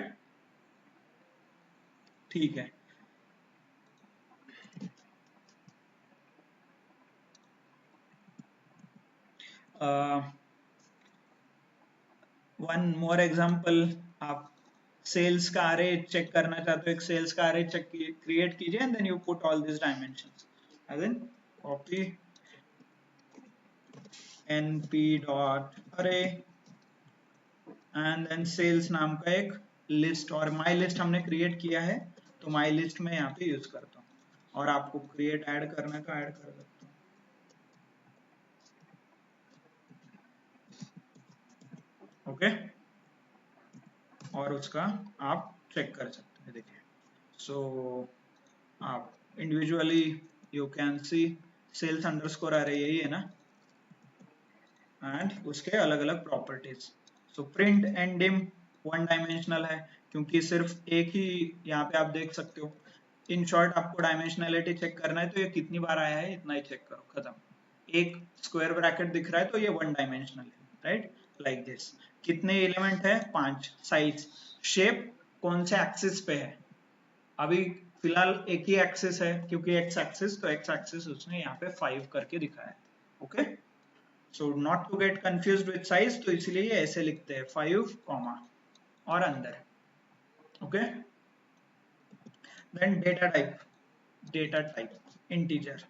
ठीक है। वन मोर एग्जांपल, आप सेल्स का अरे चेक करना चाहते हो, एक सेल्स का अरे चेक क्रिएट कीजिए and then you put all this dimensions, and then copy np dot array and then cells नाम का एक लिस्ट, और माई लिस्ट हमने क्रिएट किया है, तो माई लिस्ट में यहाँ पे यूज करता हूँ, और आपको क्रिएट ऐड करना तो ऐड कर सकता हूँ। ओके और उसका आप चेक कर सकते हैं, देखिए। सो आप individually you can see cells underscore आ रही है, यही है ना, एंड उसके अलग अलग properties. So print ndim one dimensional है, क्योंकि सिर्फ एक ही, यहाँ पे आप देख सकते हो। इन शॉर्ट आपको डायमेंशनलिटी चेक करना है तो ये कितनी बार आया है इतना ही चेक करो, खत्म। एक स्क्वायर ब्रैकेट दिख रहा है तो ये वन डायमेंशनल है, राइट, लाइक दिस। कितने एलिमेंट है, 5। साइज, शेप कौन से एक्सिस पे है, अभी फिलहाल एक ही एक्सिस है क्योंकि एक्स एक्सिस, तो एक्स एक्सिस उसने यहाँ पे 5 करके दिखाया है। Okay so not to get confused with size, तो इसलिए ये ऐसे लिखते हैं 5 कॉमा और अंदर। Okay then data type integer,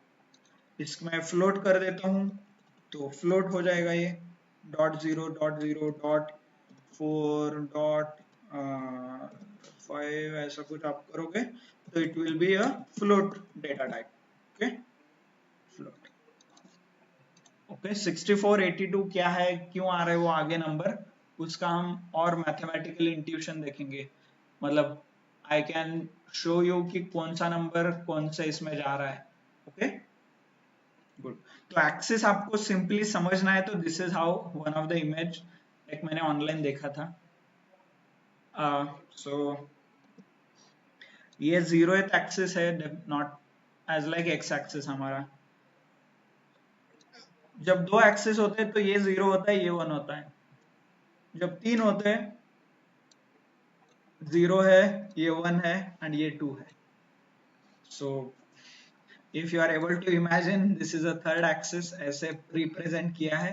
इसको मैं फ्लोट कर देता हूँ तो फ्लोट हो जाएगा ये .0.0.4.5 ऐसा कुछ आप करोगे तो it will be a float data type. Okay float. Okay 6482 क्या है, क्यों आ रहा है वो आगे नंबर, उसका हम और मैथमेटिकल इंट्यूशन देखेंगे, मतलब आई कैन शो यू कि कौन सा नंबर कौन सा इसमें जा रहा है। Okay good. तो एक्सिस आपको सिंपली समझना है तो this is how one of the image एक मैंने ऑनलाइन देखा था। सो ये 0th एक्सिस है, not as like X axis हमारा। जब 2 एक्सिस होते हैं तो ये 0 होता है, ये 1 होता है। जब 3 होते हैं, 0 है, ये 1 है एंड ये 2 है। सो if you are able to imagine this is a third axis, ऐसे रिप्रेजेंट किया है,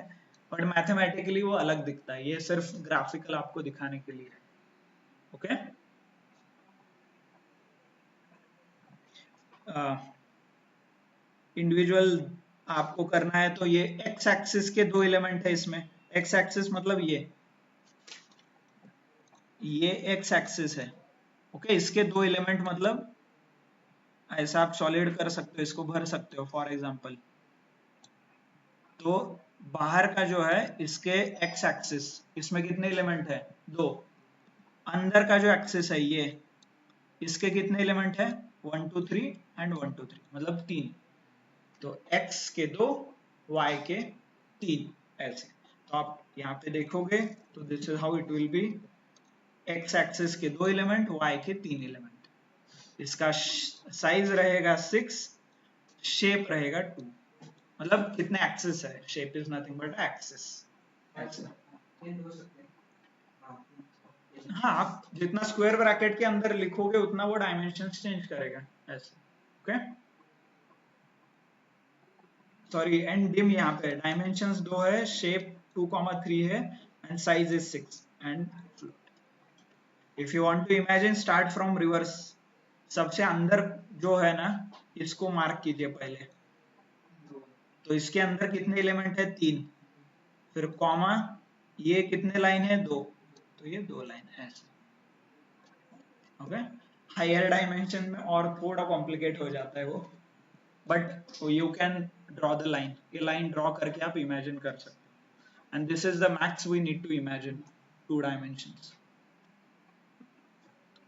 बट मैथमेटिकली वो अलग दिखता है, ये सिर्फ ग्राफिकल आपको दिखाने के लिए है। ओके इंडिविजुअल आपको करना है तो ये एक्स एक्सिस के 2 एलिमेंट है इसमें, एक्स एक्सिस मतलब ये एक्स एक्सिस है। ओके इसके 2 एलिमेंट मतलब ऐसा आप सॉलिड कर सकते हो, इसको भर सकते हो फॉर एग्जांपल। तो बाहर का जो है इसके एक्स एक्सिस, इसमें कितने एलिमेंट है? 2। अंदर का जो एक्सिस है ये, इसके कितने एलिमेंट है? 1 2 3 एंड 1 2 3, मतलब 3। तो x के 2, y के 3, ऐसे। तो आप यहाँ पे देखोगे तो this is how it will be, x axis के 2 एलिमेंट, y के 3 एलिमेंट। इसका साइज रहेगा 6, शेप रहेगा 2। मतलब कितने एक्सिस है, shape is nothing but axis. हाँ, आप जितना स्क्वायर ब्रैकेट के अंदर लिखोगे उतना वो डायमेंशंस चेंज करेगा, ऐसे। ओके, सॉरी, एंड डिम यहाँ पे डायमेंशंस 2 है, शेप 2,3 है, and size is 6 and float. If you want to imagine, start from reverse. सबसे अंदर जो है ना, इसको मार्क कीजिए पहले। तो इसके अंदर कितने एलिमेंट है? 3। फिर कॉमा, ये कितने लाइन है? 2। तो ये 2 लाइन है, ऐसे। ओके, हायर डायमेंशन में और थोड़ा कॉम्प्लिकेट हो जाता है वो, but you can draw the line. ये लाइन ड्रॉ करके आप इमेजिन कर सकते हो, and this is the max we need to imagine 2 dimensions.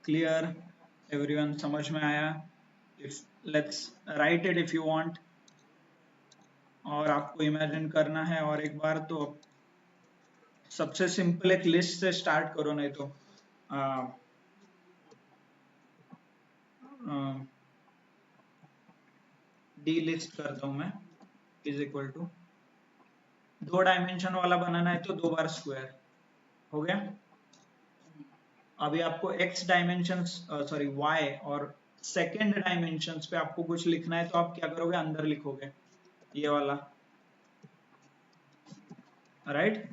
Clear everyone? समझ में आया? If let's write it if you want, और आपको इमेजिन करना है और एक बार, तो सबसे सिंपल एक लिस्ट से स्टार्ट करो, नहीं तो डी लिस्ट करता हूं मैं, इज इक्वल टू 2 डायमेंशन वाला बनाना है तो 2 बार स्क्वायर हो गया। अभी आपको x डायमेंशन, सॉरी y और सेकेंड डायमेंशन पे आपको कुछ लिखना है, तो आप क्या करोगे? अंदर लिखोगे ये वाला, राइट?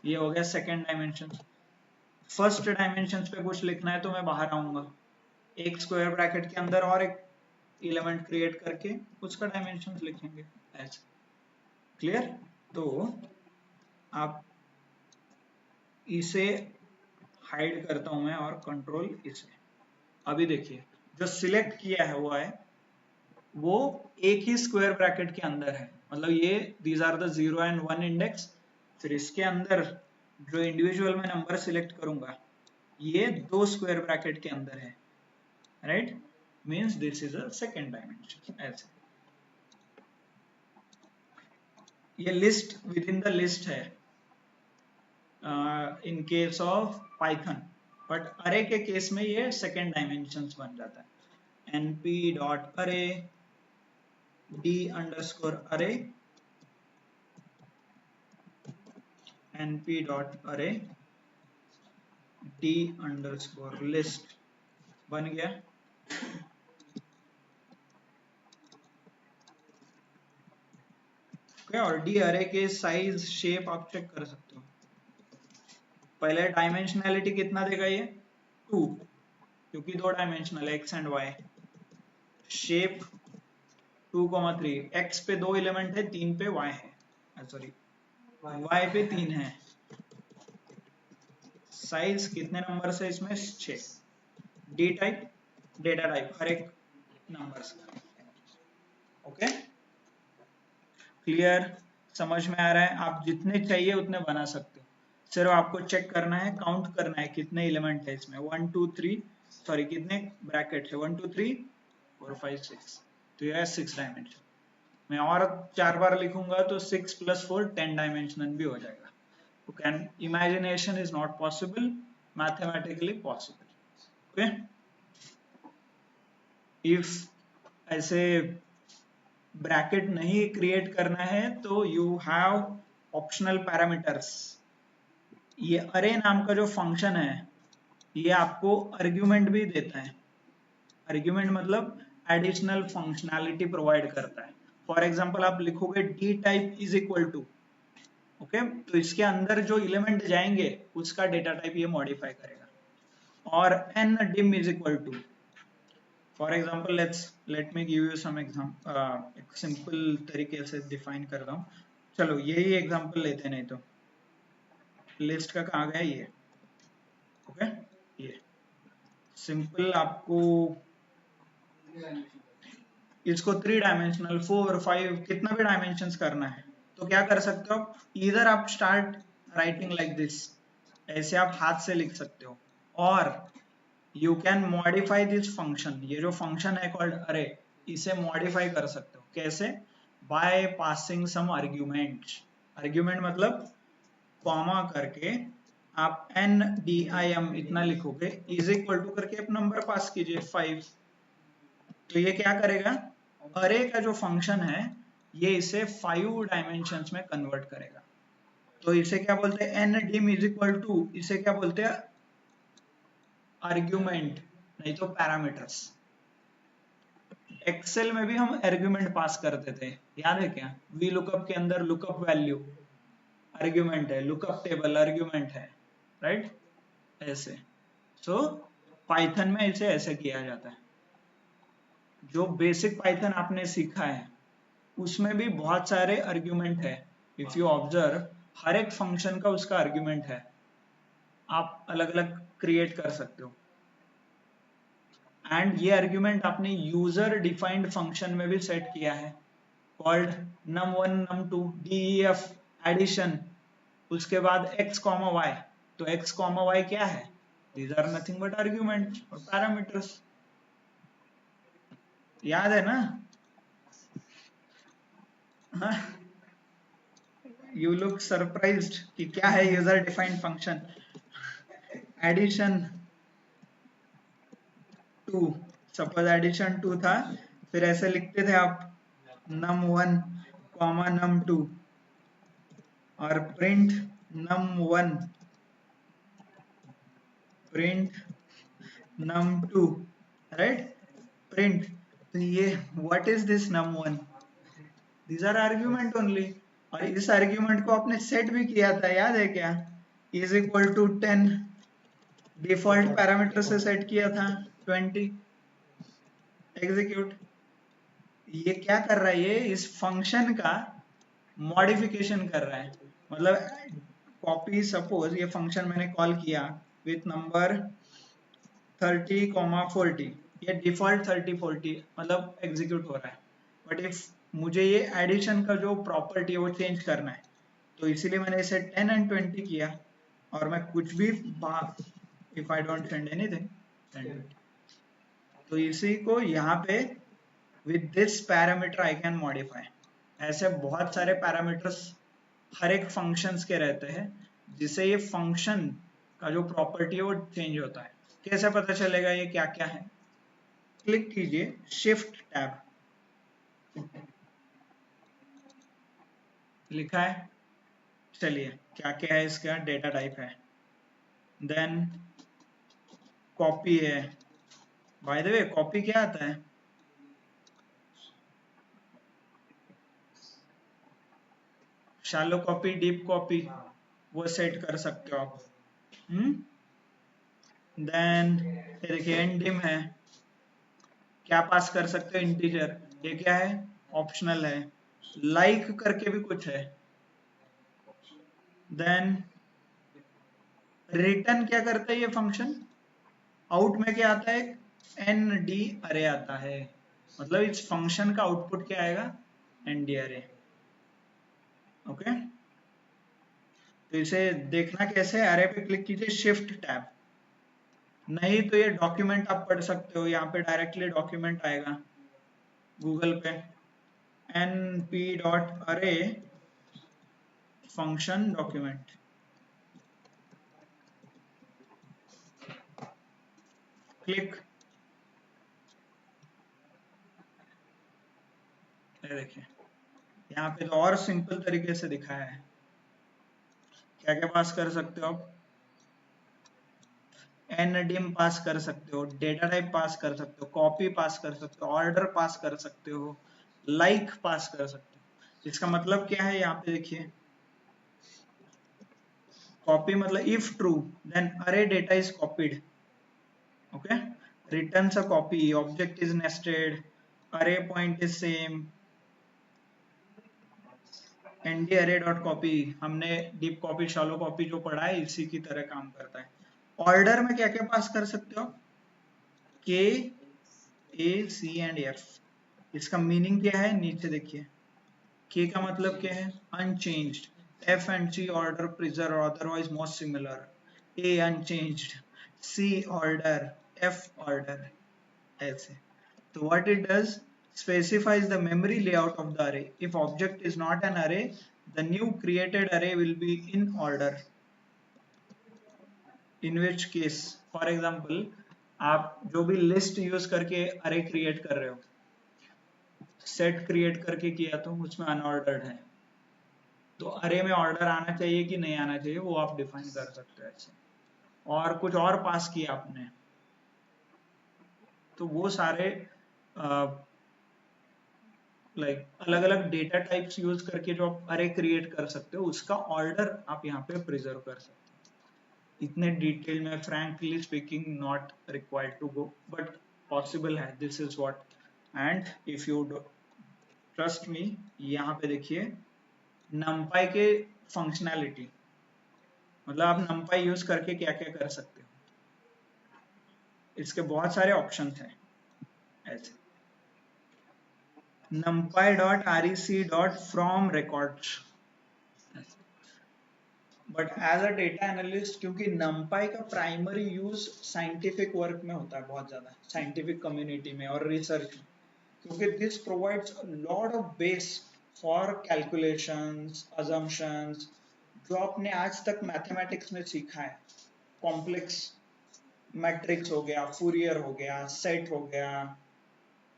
ये हो गया सेकेंड डायमेंशन। फर्स्ट डायमेंशन पे कुछ लिखना है तो मैं बाहर आऊंगा, एक स्क्वायर ब्रैकेट के अंदर और एक एलिमेंट क्रिएट करके उसका डायमेंशन लिखेंगे, ऐसे। क्लियर? तो आप इसे हाइड करता हूं मैं और कंट्रोल इसे। अभी देखिए, जो सिलेक्ट किया है हुआ है वो एक ही स्क्वायर ब्रैकेट के अंदर है, मतलब ये these are the 0 and 1 index. फिर इसके अंदर जो इंडिविजुअल मैं नंबर सिलेक्ट करूंगा ये 2 स्क्वायर ब्रैकेट के अंदर है, right? Means this is a second dimension, ऐसे। ये list within the list है in case of Python, but array के केस में ये सेकेंड डायमेंशन बन जाता है। np डॉट अरे d अंडरस्कोर अरे, np डॉट अरे d अंडरस्कोर लिस्ट बन गया। ओके, और d अरे के साइज, शेप आप चेक कर सकते हो। पहले डायमेंशनैलिटी कितना देगा ये? 2, क्योंकि 2 dimensional X and Y. Shape 2,3, X पे 2 एलिमेंट है, 3 पे वाई है, सॉरी वाई पे 3 है। साइज कितने नंबर है इसमें? 6। डी टाइप, डेटा टाइप, हर एक नंबर से। Okay, clear? समझ में आ रहा है? आप जितने चाहिए उतने बना सकते हो, सिर्फ आपको चेक करना है, काउंट करना है कितने एलिमेंट है इसमें। 1 2 3, सॉरी कितने ब्रैकेट है? 1 2 3 4 5 6, तो यह है 6 डायमेंशन। मैं और 4 बार लिखूंगा तो 6 + 4 10 डायमेंशनल भी हो जाएगा। तो can imagination is not possible, mathematically possible. Okay, if ऐसे ब्रैकेट नहीं क्रिएट करना है तो यू हैव ऑप्शनल पैरामीटर्स। ये अरे नाम का जो फंक्शन है ये आपको आर्ग्यूमेंट भी देता है। आर्ग्यूमेंट मतलब एडिशनल फंक्शनैलिटी प्रोवाइड करता है। फॉर एग्जांपल आप लिखोगे D type is equal to, okay, तो इसके अंदर जो एलिमेंट जाएंगे उसका डेटा टाइप ये मॉडिफाई करेगा। और N dim is equal to, for example let me give you some example, एक सिंपल तरीके से डिफाइन कर रहा हूँ। चलो यही एग्जाम्पल लेते नहीं तो लिस्ट का कहाँ गया ये? ओके, ये सिंपल आपको इसको 3 डायमेंशनल 4 5 कितना भी डायमेंशंस करना है तो क्या कर सकते हो, इधर आप स्टार्ट राइटिंग लाइक दिस, ऐसे आप हाथ से लिख सकते हो, और you can modify this function, ये जो फंक्शन है कॉल्ड अरे, इसे मॉडिफाई कर सकते हो कैसे, by passing some arguments, argument मतलब कॉमा करके आप NDIM इतना लिखोगे, इज इक्वल टू करके आप नंबर पास कीजिए 5, तो ये क्या करेगा, अरे का जो फंक्शन है ये इसे 5 डायमेंशंस में कन्वर्ट करेगा, तो इसे क्या बोलते हैं, NDIM इज इक्वल टू, इसे क्या बोलते हैं, आर्ग्यूमेंट नहीं तो पैरामीटर्स। एक्सेल में भी हम आर्ग्यूमेंट पास करते थे, याद है क्या, वी लुकअप के अंदर लुकअप वैल्यू आर्ग्यूमेंट है, लुकअप टेबल आर्ग्यूमेंट है, राइट, ऐसे। सो पाइथन में इसे ऐसे किया जाता है। जो बेसिक पाइथन आपने सीखा है उसमें भी बहुत सारे आर्ग्यूमेंट है, इफ यू ऑब्जर्व हर एक फंक्शन का उसका आर्ग्यूमेंट है, आप अलग अलग क्रिएट कर सकते हो, एंड ये आर्ग्यूमेंट आपने यूजर डिफाइंड फंक्शन में भी सेट किया है, called num1 num2 def addition, उसके बाद x, y, तो x, y क्या है, these are nothing but arguments और पैरामीटर्स, याद है ना, हाँ? You look surprised कि क्या है user defined function, addition 2, suppose addition 2 था, फिर ऐसे लिखते थे आप num1 num2 और print num1 print num2, right, print, तो ये what is this num1, these are argument only, और इस आर्ग्यूमेंट को आपने सेट भी किया था, याद है क्या, is equal to 10, default parameter से सेट किया था 20, एग्जीक्यूट, ये क्या कर रहा है, ये इस फंक्शन का मॉडिफिकेशन कर रहा है, मतलब कॉपी, सपोज ये फंक्शन मैंने कॉल किया विथ नंबर 30, 40, ये डिफॉल्ट 30 40 मतलब एग्जीक्यूट हो रहा है, बट इफ मुझे ये एडिशन का जो प्रॉपर्टी है वो चेंज करना है, तो इसीलिए मैंने इसे 10 and 20 किया, और मैं कुछ भी if I don't send anything, तो इसी को यहाँ पे with this parameter I can modify, ऐसे बहुत सारे पैरामीटर्स हर एक फंक्शंस के रहते हैं, जिससे ये फंक्शन का जो प्रॉपर्टी है वो चेंज होता है। कैसे पता चलेगा ये क्या क्या है, क्लिक कीजिए शिफ्ट टैब, लिखा है, चलिए क्या क्या है, इसका डेटा टाइप है, देन कॉपी है, बाय द वे कॉपी क्या आता है, शैलो कॉपी, डीप कॉपी, वो सेट कर सकते हो आप, देन ये देखिए एंडिम है, क्या पास कर सकते हो, इंटीजर, ये क्या है, ऑप्शनल है, लाइक करके भी कुछ है, देन रिटर्न क्या करता है ये फंक्शन, आउट में क्या आता है, ND अरे आता है, मतलब इस फंक्शन का आउटपुट क्या आएगा, ND अरे, ओके, तो इसे देखना कैसे, अरे पे क्लिक कीजिए शिफ्ट टैब, नहीं तो ये डॉक्यूमेंट आप पढ़ सकते हो, यहाँ पे डायरेक्टली डॉक्यूमेंट आएगा गूगल पे, np.array फंक्शन डॉक्यूमेंट, क्लिक, ये देखिए यहाँ पे तो और सिंपल तरीके से दिखाया है, क्या क्या पास कर सकते हो आप, NDIM पास कर सकते हो, डेटा टाइप पास कर सकते हो, कॉपी पास कर सकते हो, ऑर्डर पास कर सकते हो, लाइक पास कर सकते हो, इसका मतलब क्या है, यहाँ पे देखिए कॉपी मतलब इफ ट्रू देन अरे data is copied, okay, returns a copy, object is nested, array point is same, nd array dot copy, हमने डीप कॉपी शैलो कॉपी जो पढ़ा है इसी की तरह काम करता है। ऑर्डर में क्या क्या पास कर सकते हो, k A, C and F। इसका मीनिंग क्या है नीचे देखिए। K का मतलब क्या है unchanged, F and C order preserved or otherwise most similar, A unchanged, C order, F order, ऐसे। तो what it does specifies the memory layout of the array. If object is not an array, the new created array will be in order. In which case, for example, आप जो भी list use करके अरे create कर रहे हो, set create करके किया तो उसमें अनऑर्डर्ड है, तो अरे में ऑर्डर आना चाहिए कि नहीं आना चाहिए वो आप डिफाइन कर सकते हो ऐसे। और कुछ और पास किया आपने तो वो सारे लाइक अलग अलग डेटा टाइप्स यूज करके जो आप अरे क्रिएट कर सकते हो उसका ऑर्डर आप यहाँ पे प्रिजर्व कर सकते हो। इतने डिटेल में frankly speaking not required to go, but possible है। This is what, and if you trust me, यहाँ पे देखिए numpy के फंक्शनैलिटी, मतलब आप numpy यूज करके क्या क्या कर सकते हो, इसके बहुत सारे ऑप्शन हैं ऐसे। numpy.rec.from records, but as a data analyst क्योंकि numpy का प्राइमरी यूज साइंटिफिक वर्क में होता है, बहुत ज्यादा साइंटिफिक कम्युनिटी में और रिसर्च में, क्योंकि this provides a lot of base for calculations, assumptions, जो आपने आज तक मैथमेटिक्स में सीखा है। कॉम्प्लेक्स मैट्रिक्स हो गया, फूरियर हो गया, सेट हो गया,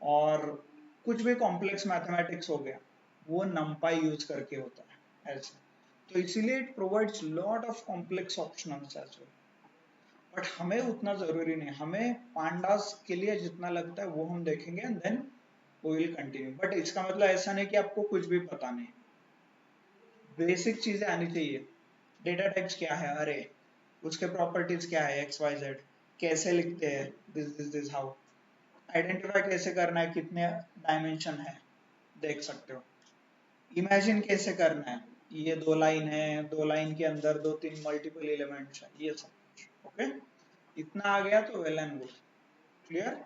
और कुछ भी कॉम्प्लेक्स मैथमेटिक्स हो गया, वो numpy यूज करके होता है ऐसे। तो इसीलिए it provides lot of complex options as well, but हमें उतना जरूरी नहीं, हमें पांडास के लिए जितना लगता है वो हम देखेंगे and then we will continue. But इसका मतलब ऐसा नहीं कि आपको कुछ भी पता नहीं, बेसिक चीजें आनी चाहिए। डेटा टाइप्स क्या है, अरे उसके प्रॉपर्टीज क्या है, एक्स वाई जेड, कैसे लिखते हैं, दिस हाउ, आइडेंटिफाई कैसे करना है, कितने डायमेंशन है देख सकते हो, इमेजिन कैसे करना है, ये दो लाइन है, दो लाइन के अंदर दो तीन मल्टीपल एलिमेंट्स है, ये सब कुछ। ओके, इतना आ गया तो well and good, clear.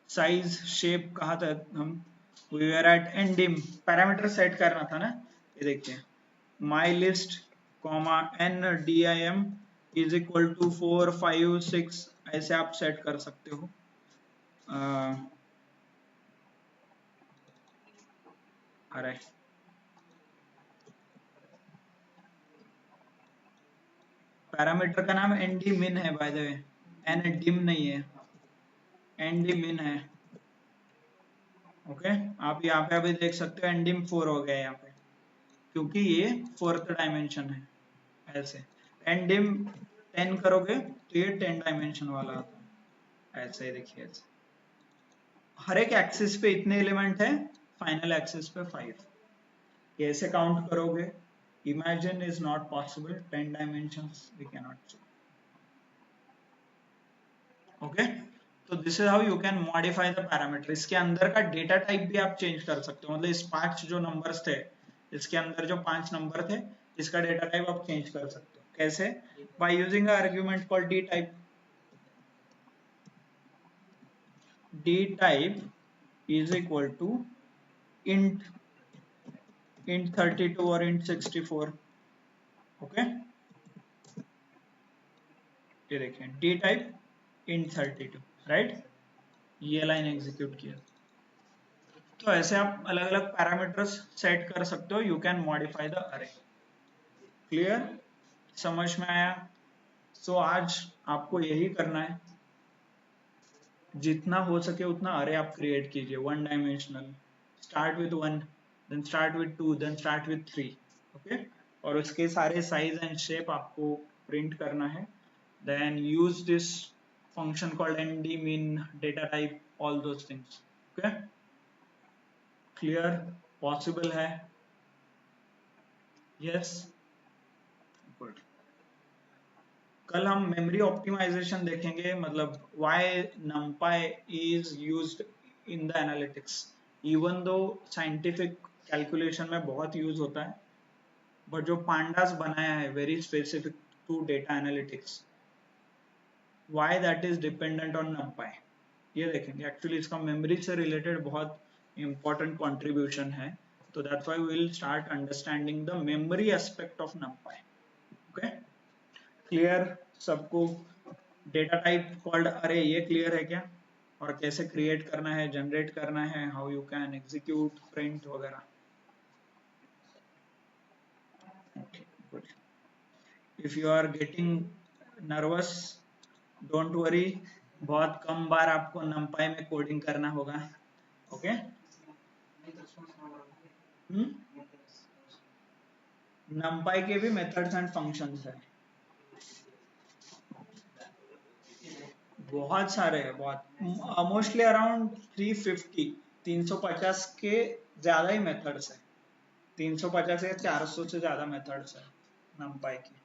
Size shape कहा था हम, we are at ndim, parameter set करना था ना। ये देखिए my list comma NDIM is equal to 4 5 6, ऐसे आप सेट कर सकते हो। अरे पैरामीटर का नाम NDmin है बाय द वे, NDim नहीं है, NDmin है। ओके, आप यहाँ पे अभी देख सकते हो NDim 4 हो गया यहाँ पे, क्योंकि ये 4th डायमेंशन है ऐसे। NDim 10 करोगे तो ये 10 डायमेंशन वाला आता है ऐसे। देखिए ऐसे हर एक एक्सिस पे इतने एलिमेंट है, फाइनल एक्सिस पे 5, कैसे काउंट करोगे, imagine is not possible, 10 dimensions we can not see. Okay, तो this is how you can modify the parameter. इसके अंदर का डेटा टाइप भी आप चेंज कर सकते हो, मतलब इस 5 जो नंबर्स थे, इसके अंदर जो 5 नंबर थे, इसका डेटा टाइप आप चेंज कर सकते हो। कैसे? By using argument called D type. D type is equal to int 32 और int 64। ओके, ये देखिए डी टाइप int 32, राइट, ये लाइन एग्जीक्यूट किया। तो ऐसे आप अलग अलग पैरामीटर्स सेट कर सकते हो, यू कैन मॉडिफाई द अरे। क्लियर, समझ में आया? सो आज आपको यही करना है, जितना हो सके उतना अरे आप क्रिएट कीजिए, 1 dimensional. Start with 1, then start with 2, then start with 3। Okay, और उसके सारे साइज एंड शेप आपको प्रिंट करना है। Then use this function called NDmin, data type, all those things. Okay, clear, possible है? Yes, good. कल हम मेमोरी ऑप्टिमाइजेशन देखेंगे, मतलब why numpy is used in the analytics, even though scientific calculation में बहुत यूज होता है, बट जो पांडास बनाया है very specific to data analytics, why that is dependent on numpy, ये देखेंगे। एक्चुअली इसका मेमोरी से रिलेटेड बहुत इंपॉर्टेंट कंट्रीब्यूशन है, तो that's why we will start understanding the memory aspect of numpy। Okay, clear सबको? डेटा टाइप कॉल्ड अरे, ये clear है क्या? और कैसे क्रिएट करना है, जनरेट करना है, how you can execute, print वगैरह। Okay, good. If you are getting nervous, don't worry, बहुत कम बार आपको numpy में कोडिंग करना होगा। ओके, numpy के भी मेथड्स एंड फंक्शंस है, बहुत सारे हैं, बहुत, मोस्टली अराउंड 350 के ज्यादा ही मेथड्स है, 350 या 400 से ज्यादा मेथड्स है numpy की।